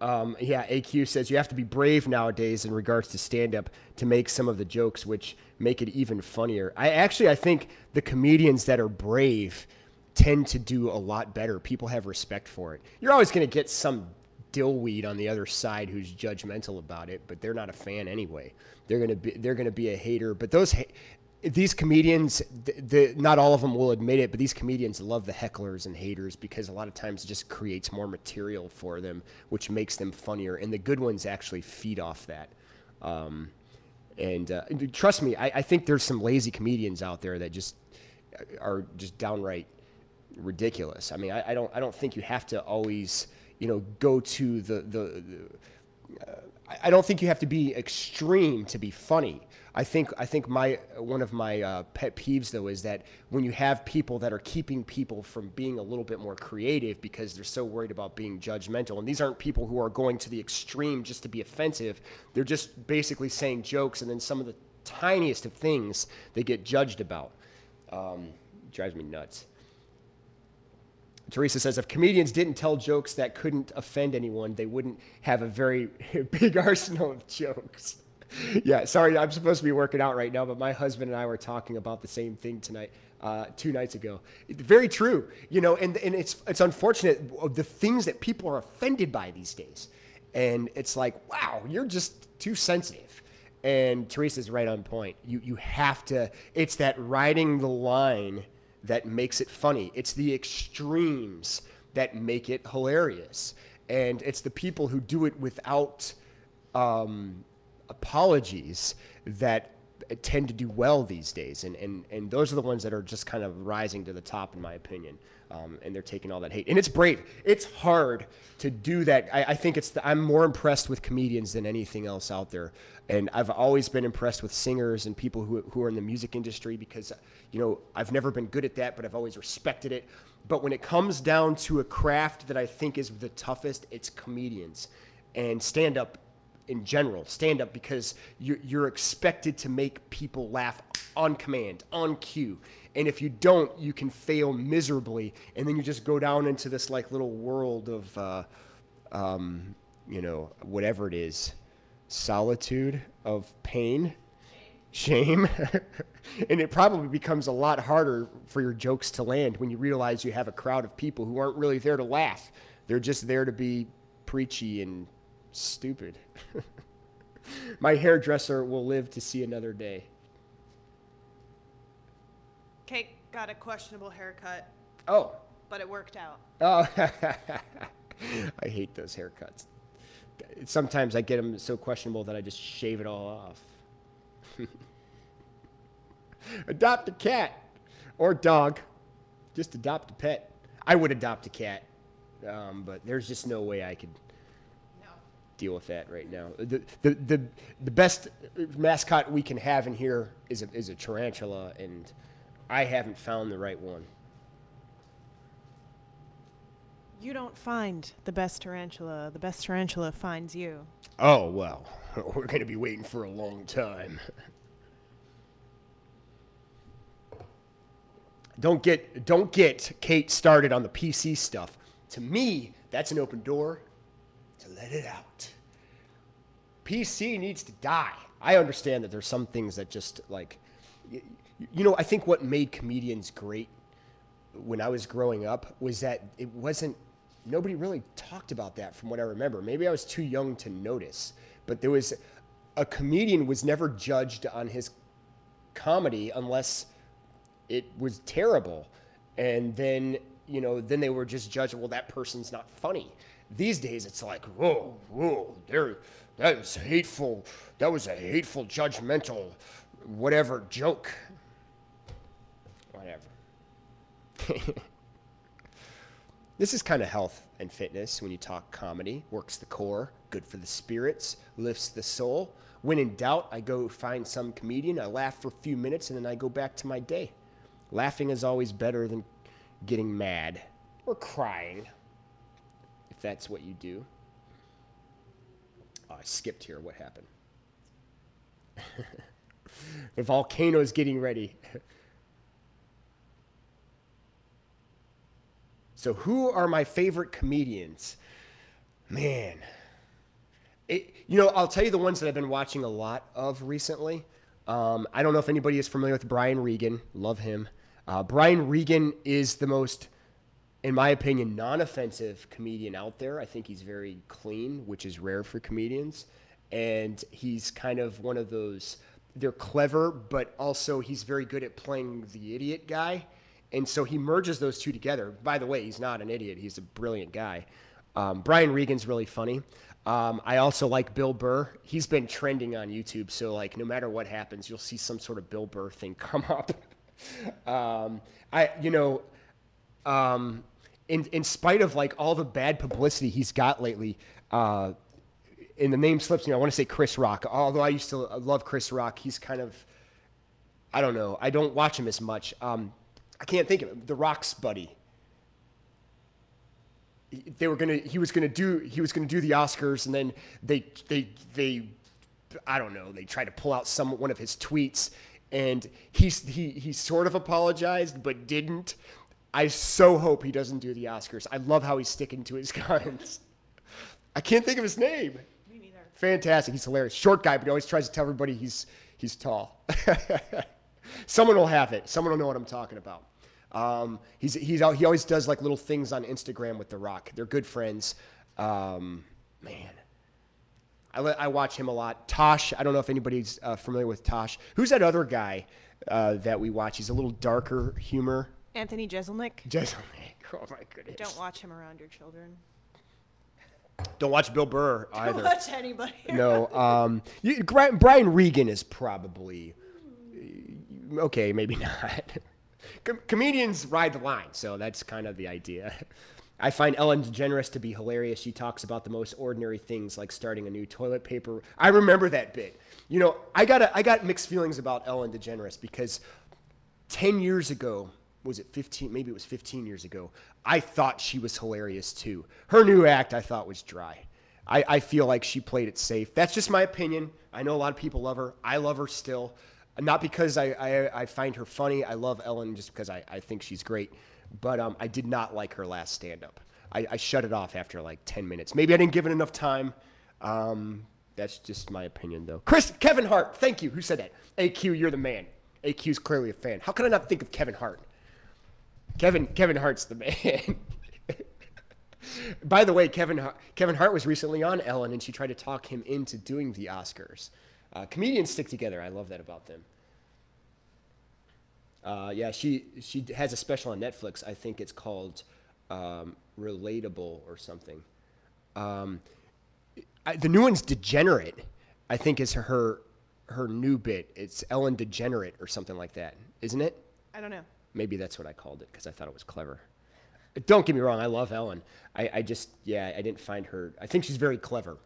AQ says you have to be brave nowadays in regards to stand-up to make some of the jokes, which make it even funnier. I think the comedians that are brave tend to do a lot better. People have respect for it. You're always going to get some dillweed on the other side who's judgmental about it, but they're not a fan anyway. They're going to be a hater. But these comedians, not all of them will admit it, but these comedians love the hecklers and haters because a lot of times it just creates more material for them, which makes them funnier. And the good ones actually feed off that. Trust me, I think there's some lazy comedians out there that just are just downright ridiculous. I mean, I don't think you have to always, go to I don't think you have to be extreme to be funny. I think one of my pet peeves though is that when you have people that are keeping people from being a little bit more creative because they're so worried about being judgmental, and these aren't people who are going to the extreme just to be offensive. They're just basically saying jokes, and then some of the tiniest of things they get judged about. Drives me nuts. Teresa says, if comedians didn't tell jokes that couldn't offend anyone, they wouldn't have a very big arsenal of jokes. Yeah, sorry, I'm supposed to be working out right now, but my husband and I were talking about the same thing tonight, 2 nights ago. Very true, you know, and it's unfortunate the things that people are offended by these days. And it's like, wow, you're just too sensitive. And Teresa's right on point. You have to, it's that riding the line that makes it funny. It's the extremes that make it hilarious. And it's the people who do it without apologies that tend to do well these days. And those are the ones that are just kind of rising to the top, in my opinion. And they're taking all that hate. And it's brave. It's hard to do that. I think I'm more impressed with comedians than anything else out there. And I've always been impressed with singers and people who are in the music industry because, you know, I've never been good at that, but I've always respected it. But when it comes down to a craft that I think is the toughest, it's comedians and stand-up in general. Stand-up because you're expected to make people laugh on command, on cue. And if you don't, you can fail miserably. And then you just go down into this like little world of, you know, whatever it is, solitude, of pain, shame. And it probably becomes a lot harder for your jokes to land when you realize you have a crowd of people who aren't really there to laugh. They're just there to be preachy and stupid. My hairdresser will live to see another day. Kate got a questionable haircut. Oh. But it worked out. Oh. I hate those haircuts. Sometimes I get them so questionable that I just shave it all off. Adopt a cat or dog. Just adopt a pet. I would adopt a cat, but there's just no way I could deal with that right now. The best mascot we can have in here is a tarantula, and I haven't found the right one. You don't find the best tarantula. The best tarantula finds you. Oh, well, we're going to be waiting for a long time. Don't get Kate started on the PC stuff. To me, that's an open door to let it out. PC needs to die. I understand that there's some things that just like, you know, I think what made comedians great when I was growing up was that it wasn't, nobody really talked about that from what I remember. Maybe I was too young to notice, but a comedian was never judged on his comedy unless it was terrible. And then, you know, then they were just judged, well, that person's not funny. These days it's like, whoa, that was hateful. That was a hateful, judgmental, whatever joke. Whatever. This is kind of health and fitness when you talk comedy. Works the core, good for the spirits, lifts the soul. When in doubt, I go find some comedian, I laugh for a few minutes, and then I go back to my day. Laughing is always better than getting mad or crying, if that's what you do. Oh, I skipped here. What happened? The volcano's getting ready. So who are my favorite comedians? Man. You know, I'll tell you the ones that I've been watching a lot of recently. I don't know if anybody is familiar with Brian Regan. Love him. Brian Regan is the most, in my opinion, non-offensive comedian out there. I think he's very clean, which is rare for comedians. And he's kind of one of those, they're clever, but also he's very good at playing the idiot guy. And so he merges those two together. By the way, he's not an idiot. He's a brilliant guy. Brian Regan's really funny. I also like Bill Burr. He's been trending on YouTube. So like no matter what happens, you'll see some sort of Bill Burr thing come up. In spite of like all the bad publicity he's got lately, and the name slips me, I want to say Chris Rock. Although I used to love Chris Rock, he's kind of, I don't know. I don't watch him as much. I can't think of it. The Rock's buddy. He was gonna do the Oscars, and then they I don't know. They tried to pull out one of his tweets, and he sort of apologized but didn't. I so hope he doesn't do the Oscars. I love how he's sticking to his guns. I can't think of his name. Me neither. Fantastic. He's hilarious. Short guy, but he always tries to tell everybody he's tall. Someone will have it. Someone will know what I'm talking about. He always does like little things on Instagram with The Rock. They're good friends. Man, I watch him a lot. Tosh, I don't know if anybody's familiar with Tosh. Who's that other guy that we watch? He's a little darker humor. Anthony Jeselnik. Jeselnik. Oh my goodness. Don't watch him around your children. Don't watch Bill Burr either. Don't watch anybody. No. Brian Regan is probably okay. Maybe not. Comedians ride the line, so that's kind of the idea. I find Ellen DeGeneres to be hilarious. She talks about the most ordinary things, like starting a new toilet paper. I remember that bit. You know, I got mixed feelings about Ellen DeGeneres because 10 years ago, was it 15? Maybe it was 15 years ago. I thought she was hilarious too. Her new act I thought was dry. I feel like she played it safe. That's just my opinion. I know a lot of people love her. I love her still. Not because I find her funny. I love Ellen just because I think she's great. But I did not like her last stand-up. I shut it off after like 10 minutes. Maybe I didn't give it enough time. That's just my opinion, though. Kevin Hart, thank you. Who said that? AQ, you're the man. AQ's clearly a fan. How could I not think of Kevin Hart? Kevin Hart's the man. By the way, Kevin Hart was recently on Ellen, and she tried to talk him into doing the Oscars. Comedians stick together. I love that about them. Yeah, she has a special on Netflix. I think it's called Relatable or something. The new one's Degenerate, I think is her new bit. It's Ellen Degenerate or something like that, isn't it? I don't know. Maybe that's what I called it because I thought it was clever. Don't get me wrong, I love Ellen. I didn't find her. I think she's very clever.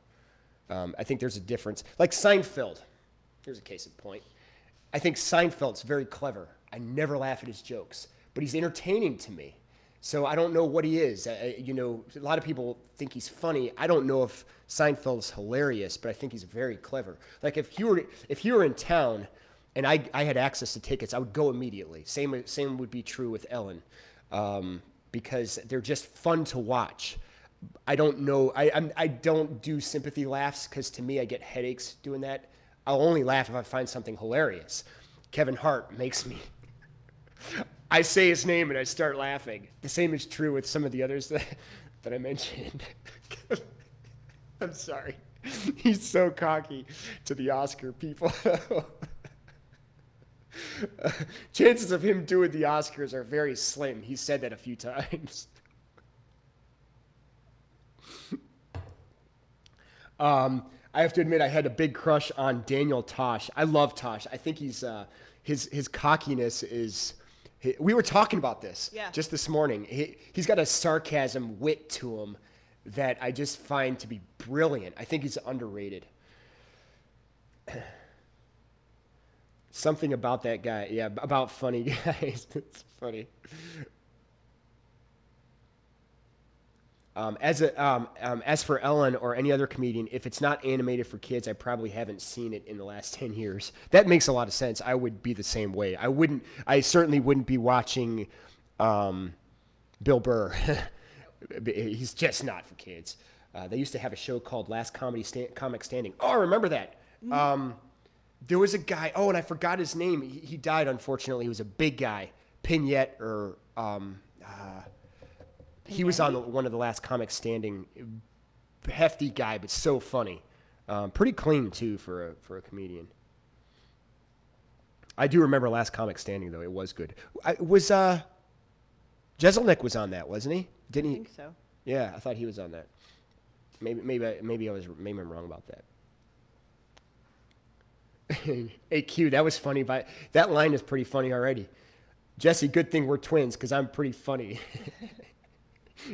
I think there's a difference. Like Seinfeld. Here's a case in point. I think Seinfeld's very clever. I never laugh at his jokes, but he's entertaining to me. So I don't know what he is. A lot of people think he's funny. I don't know if Seinfeld's hilarious, but I think he's very clever. Like if you were in town and I had access to tickets, I would go immediately. Same would be true with Ellen, because they're just fun to watch. I don't know. I don't do sympathy laughs because to me I get headaches doing that. I'll only laugh if I find something hilarious. Kevin Hart makes me. I say his name and I start laughing. The same is true with some of the others that I mentioned. I'm sorry. He's so cocky to the Oscar people. Chances of him doing the Oscars are very slim. He said that a few times. I have to admit I had a big crush on Daniel Tosh. I love Tosh. I think he's his cockiness is. We were talking about this just this morning. He's got a sarcasm wit to him that I just find to be brilliant. I think he's underrated. Something about that guy, about funny guys. It's funny. As for Ellen or any other comedian, if it's not animated for kids, I probably haven't seen it in the last 10 years. That makes a lot of sense. I would be the same way. I certainly wouldn't be watching Bill Burr. He's just not for kids. They used to have a show called Last Comic Standing. Oh, I remember that. There was a guy, and I forgot his name. He died, unfortunately. He was a big guy. Pignette or... he was on one of the Last Comic Standing. Hefty guy, but so funny. Pretty clean, too, for a comedian. I do remember Last Comic Standing, though. It was good. Jeselnik was on that, wasn't he? Didn't he? I think so. Yeah, I thought he was on that. Maybe I'm wrong about that. AQ, that was funny. But that line is pretty funny already. Jesse, good thing we're twins, because I'm pretty funny.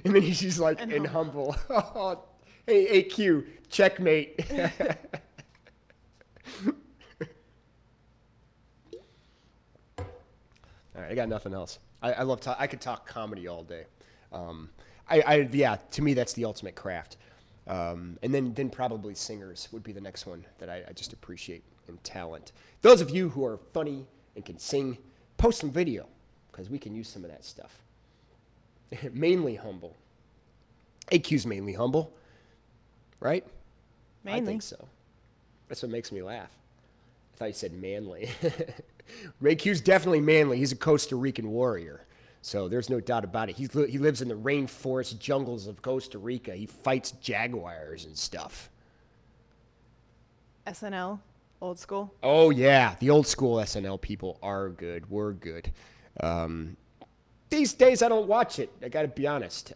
And then she's like, and humble. Oh, hey, AQ, checkmate. All right, I got nothing else. I love I could talk comedy all day. To me, that's the ultimate craft. And then probably singers would be the next one that I just appreciate in talent. Those of you who are funny and can sing, post some video, because we can use some of that stuff. Mainly humble. AQ's mainly humble, right? Mainly. I think so. That's what makes me laugh. I thought you said manly. AQ's definitely manly. He's a Costa Rican warrior. So there's no doubt about it. He lives in the rainforest jungles of Costa Rica. He fights jaguars and stuff. SNL, old school. Oh, yeah. The old school SNL people are good. We're good. These days, I don't watch it. I got to be honest.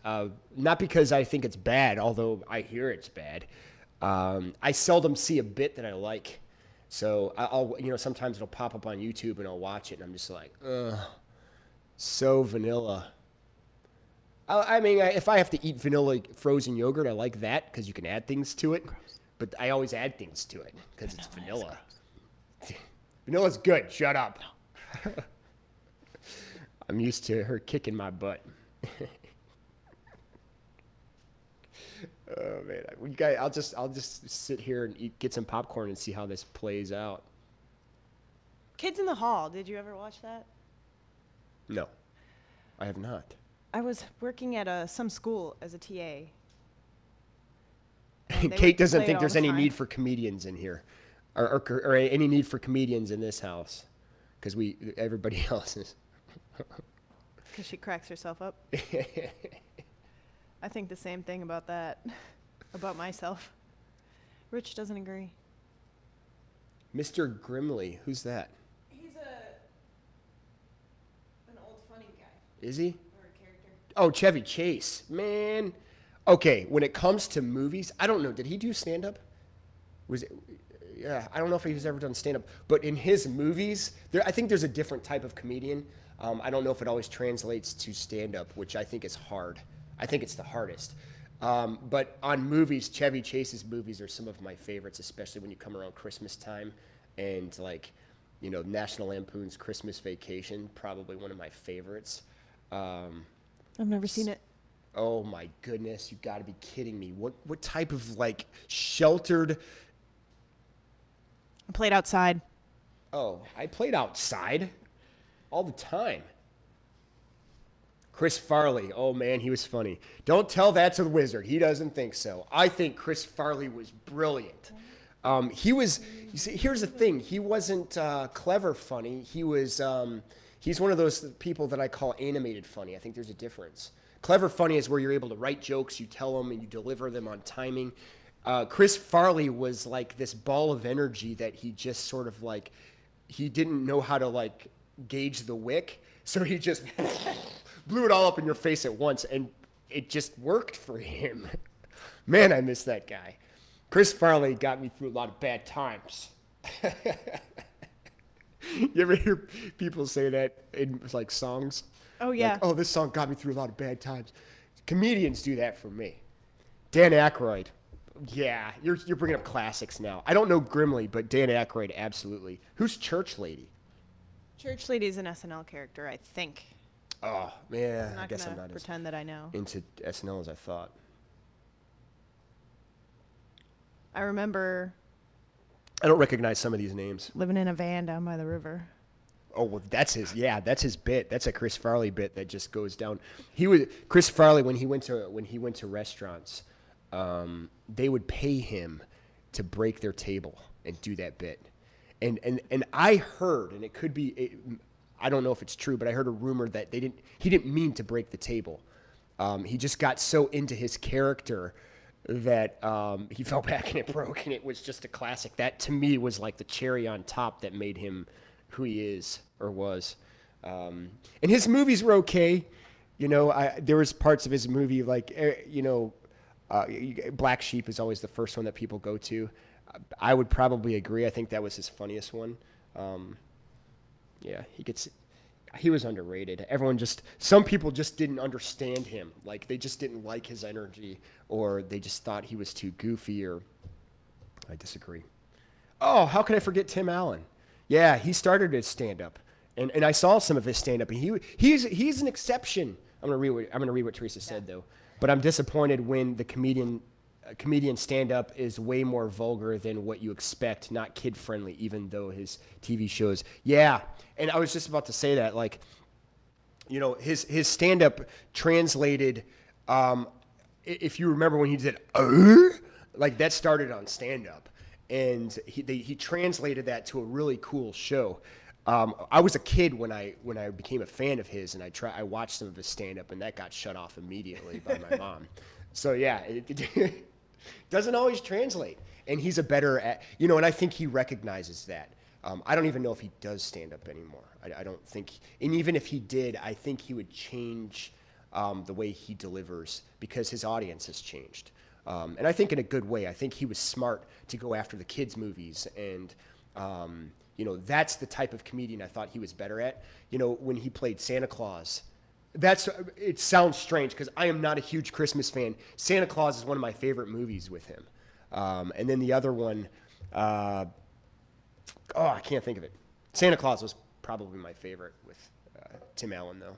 Not because I think it's bad, although I hear it's bad. I seldom see a bit that I like. So I'll, sometimes it'll pop up on YouTube and I'll watch it and I'm just like, ugh, so vanilla. I mean, if I have to eat vanilla frozen yogurt, I like that because you can add things to it. Gross. But I always add things to it because it's vanilla. Vanilla's good. Shut up. No. I'm used to her kicking my butt. Oh man, you guys, I'll just sit here and get some popcorn and see how this plays out. Kids in the Hall. Did you ever watch that? No, I have not. I was working at some school as a TA. Kate doesn't think there's any need for comedians in here, or any need for comedians in this house, because everybody else is. Because she cracks herself up. I think the same thing about that, about myself. Rich doesn't agree. Mr. Grimley, who's that? He's an old funny guy. Is he? Or a character. Oh, Chevy Chase, man. Okay, when it comes to movies, I don't know. Did he do stand-up? Yeah, I don't know if he's ever done stand-up. But in his movies, I think there's a different type of comedian. I don't know if it always translates to stand-up, which I think is hard. I think it's the hardest. But on movies, Chevy Chase's movies are some of my favorites, especially when you come around Christmas time and National Lampoon's Christmas Vacation, probably one of my favorites. I've never seen it. Oh my goodness, you got to be kidding me. What type of sheltered? I played outside. Oh, I played outside all the time. Chris Farley, oh man, he was funny. Don't tell that to the wizard. He doesn't think so. I think Chris Farley was brilliant. You see, here's the thing. He wasn't clever funny. He's one of those people that I call animated funny. I think there's a difference. Clever funny is where you're able to write jokes, you tell them, and you deliver them on timing. Chris Farley was like this ball of energy that he just sort of he didn't know how to gauge the wick, so he just blew it all up in your face at once, and it just worked for him. Man, I miss that guy. Chris Farley got me through a lot of bad times. You ever hear people say that in songs? Oh, yeah. Oh, this song got me through a lot of bad times. Comedians do that for me. Dan Aykroyd. Yeah, you're bringing up classics now. I don't know Grimley, but Dan Aykroyd, absolutely. Who's Church Lady? Church Lady is an SNL character, I think. Oh, man, I guess I'm not not pretend that I know. into SNL as I thought. I remember I don't recognize some of these names. living in a van down by the river. Oh, well, that's his bit. That's a Chris Farley bit that just goes down. Chris Farley when he went to restaurants, they would pay him to break their table and do that bit. And I heard, and it could be, I don't know if it's true, but I heard a rumor that he didn't mean to break the table. He just got so into his character that he fell back and it broke, and it was just a classic. That to me was like the cherry on top that made him who he is or was. And his movies were okay. There was parts of his movie Black Sheep is always the first one that people go to. I would probably agree. I think that was his funniest one. Yeah, he was underrated. Some people just didn't understand him. They just didn't like his energy, or they just thought he was too goofy, or I disagree. Oh, how can I forget Tim Allen? Yeah, he started his stand-up, and I saw some of his stand-up, and he's an exception. I'm gonna read what Teresa said though, but I'm disappointed when the comedian stand-up is way more vulgar than what you expect, not kid-friendly, even though his TV shows. Yeah, and I was just about to say that, his stand-up translated, if you remember when he did, like that started on stand-up. And he translated that to a really cool show. I was a kid when I became a fan of his, and I watched some of his stand-up, and that got shut off immediately by my mom. So yeah, it doesn't always translate. And he's a better at, and I think he recognizes that. I don't even know if he does stand-up anymore. I don't think, and even if he did, I think he would change the way he delivers because his audience has changed. And I think in a good way. I think he was smart to go after the kids' movies, and that's the type of comedian I thought he was better at. When he played Santa Claus, it sounds strange because I am not a huge Christmas fan. Santa Claus is one of my favorite movies with him. And then the other one, I can't think of it. Santa Claus was probably my favorite with Tim Allen, though.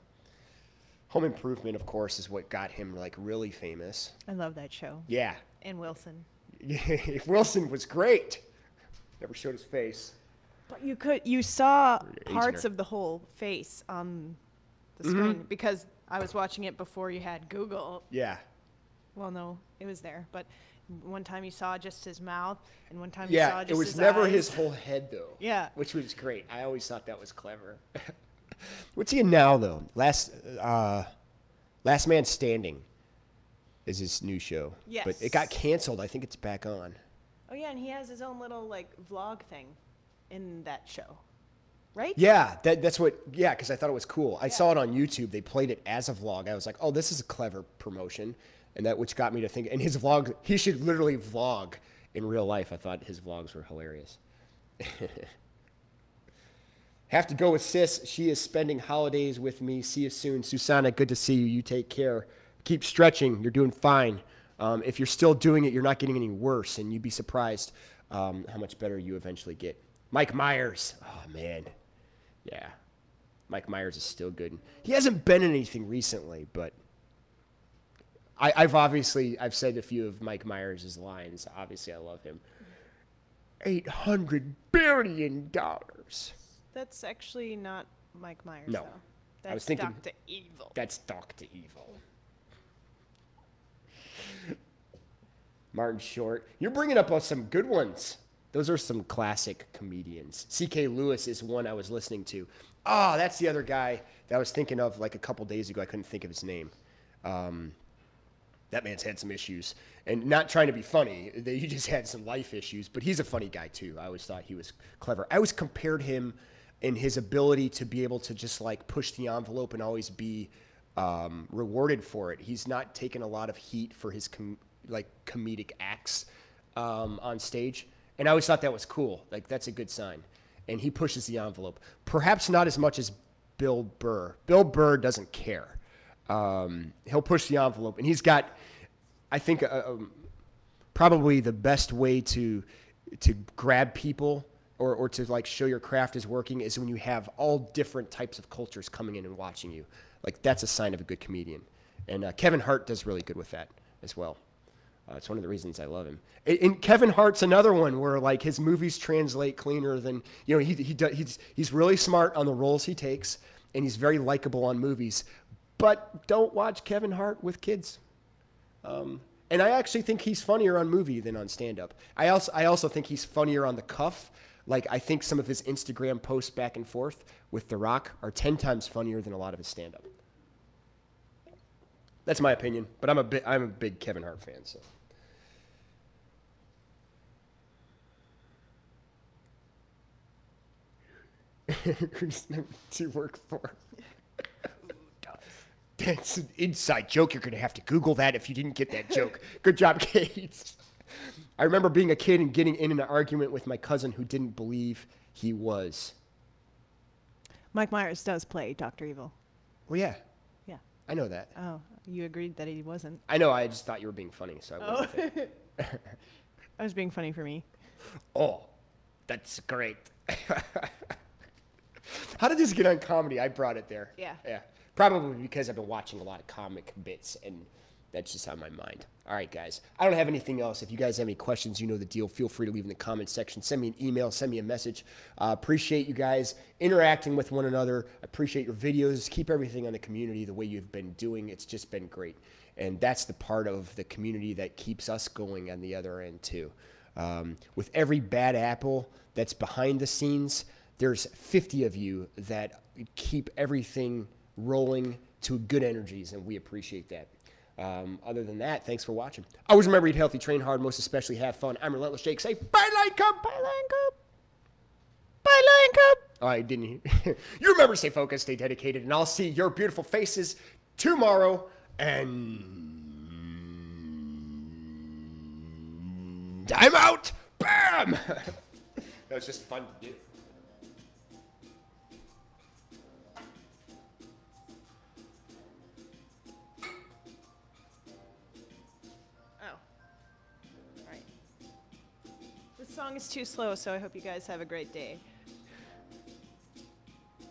Home Improvement, of course, is what got him like really famous. I love that show. Yeah. And Wilson. Wilson was great. Never showed his face. But you saw parts of the whole face on the screen because I was watching it before you had Google. Yeah. Well, no, it was there, but one time you saw just his mouth, and one time you saw just his eyes. Yeah, it was never his whole head, though. Yeah. Which was great. I always thought that was clever. What's he in now, though? Last Man Standing is his new show. Yes. But it got canceled. I think it's back on. Oh, yeah, and he has his own little, vlog thing in that show, right? Yeah, that's what, because I thought it was cool. I saw it on YouTube. They played it as a vlog. I was like, oh, this is a clever promotion. And which got me to think, and his vlog, he should literally vlog in real life. I thought his vlogs were hilarious. Have to go with Sis. She is spending holidays with me. See you soon. Susanna, good to see you. You take care. Keep stretching. You're doing fine. If you're still doing it, you're not getting any worse, and you'd be surprised how much better you eventually get. Mike Myers. Oh, man. Yeah. Mike Myers is still good. He hasn't been in anything recently, but I've said a few of Mike Myers' lines. Obviously, I love him. $800 billion. That's actually not Mike Myers, No. though. That's I was thinking, Dr. Evil. That's Dr. Evil. Martin Short. You're bringing up some good ones. Those are some classic comedians. C.K. Lewis is one I was listening to. Oh, that's the other guy that I was thinking of like a couple days ago. I couldn't think of his name. That man's had some issues. And not trying to be funny. He just had some life issues. But he's a funny guy, too. I always thought he was clever. I always compared him in his ability to be able to just like push the envelope and always be rewarded for it. He's not taken a lot of heat for his comedic acts on stage. And I always thought that was cool. Like, that's a good sign. And he pushes the envelope. Perhaps not as much as Bill Burr. Bill Burr doesn't care. He'll push the envelope. And he's got, I think, probably the best way to grab people or to like show your craft is working is when you have all different types of cultures coming in and watching you. Like, that's a sign of a good comedian. And Kevin Hart does really good with that as well. It's one of the reasons I love him. And Kevin Hart's another one where like his movies translate cleaner than, he's really smart on the roles he takes, and he's very likable on movies. But don't watch Kevin Hart with kids. And I actually think he's funnier on movie than on stand-up. I also think he's funnier on the cuff. Like, I think some of his Instagram posts back and forth with The Rock are 10 times funnier than a lot of his stand-up. That's my opinion, but I'm a big Kevin Hart fan. So, who's number 2 work for? That's an inside joke. You're going to have to Google that if you didn't get that joke. Good job, Kate. I remember being a kid and getting in an argument with my cousin who didn't believe he was. Mike Myers does play Dr. Evil. Well, yeah. Yeah. I know that. Oh, you agreed that he wasn't. I know. I just thought you were being funny, so I went with it. I was being funny for me. Oh, that's great. How did this get on comedy? I brought it there. Yeah. Yeah. Probably because I've been watching a lot of comic bits, and That's just on my mind. All right, guys. I don't have anything else. If you guys have any questions, you know the deal. Feel free to leave in the comment section. Send me an email. Send me a message. Appreciate you guys interacting with one another. Appreciate your videos. Keep everything on the community the way you've been doing. It's just been great. And that's the part of the community that keeps us going on the other end, too. With every bad apple that's behind the scenes, there's 50 of you that keep everything rolling to good energies, and we appreciate that. Other than that, thanks for watching. Always remember, eat healthy, train hard, most especially have fun. I'm Relentless Jake. Say bye, Lion Cub. Bye, Lion Cub. Bye, Lion Cub. Oh, I didn't hear. You remember, stay focused, stay dedicated, and I'll see your beautiful faces tomorrow. And I'm out. Bam! That was just fun to do. This song is too slow, so I hope you guys have a great day.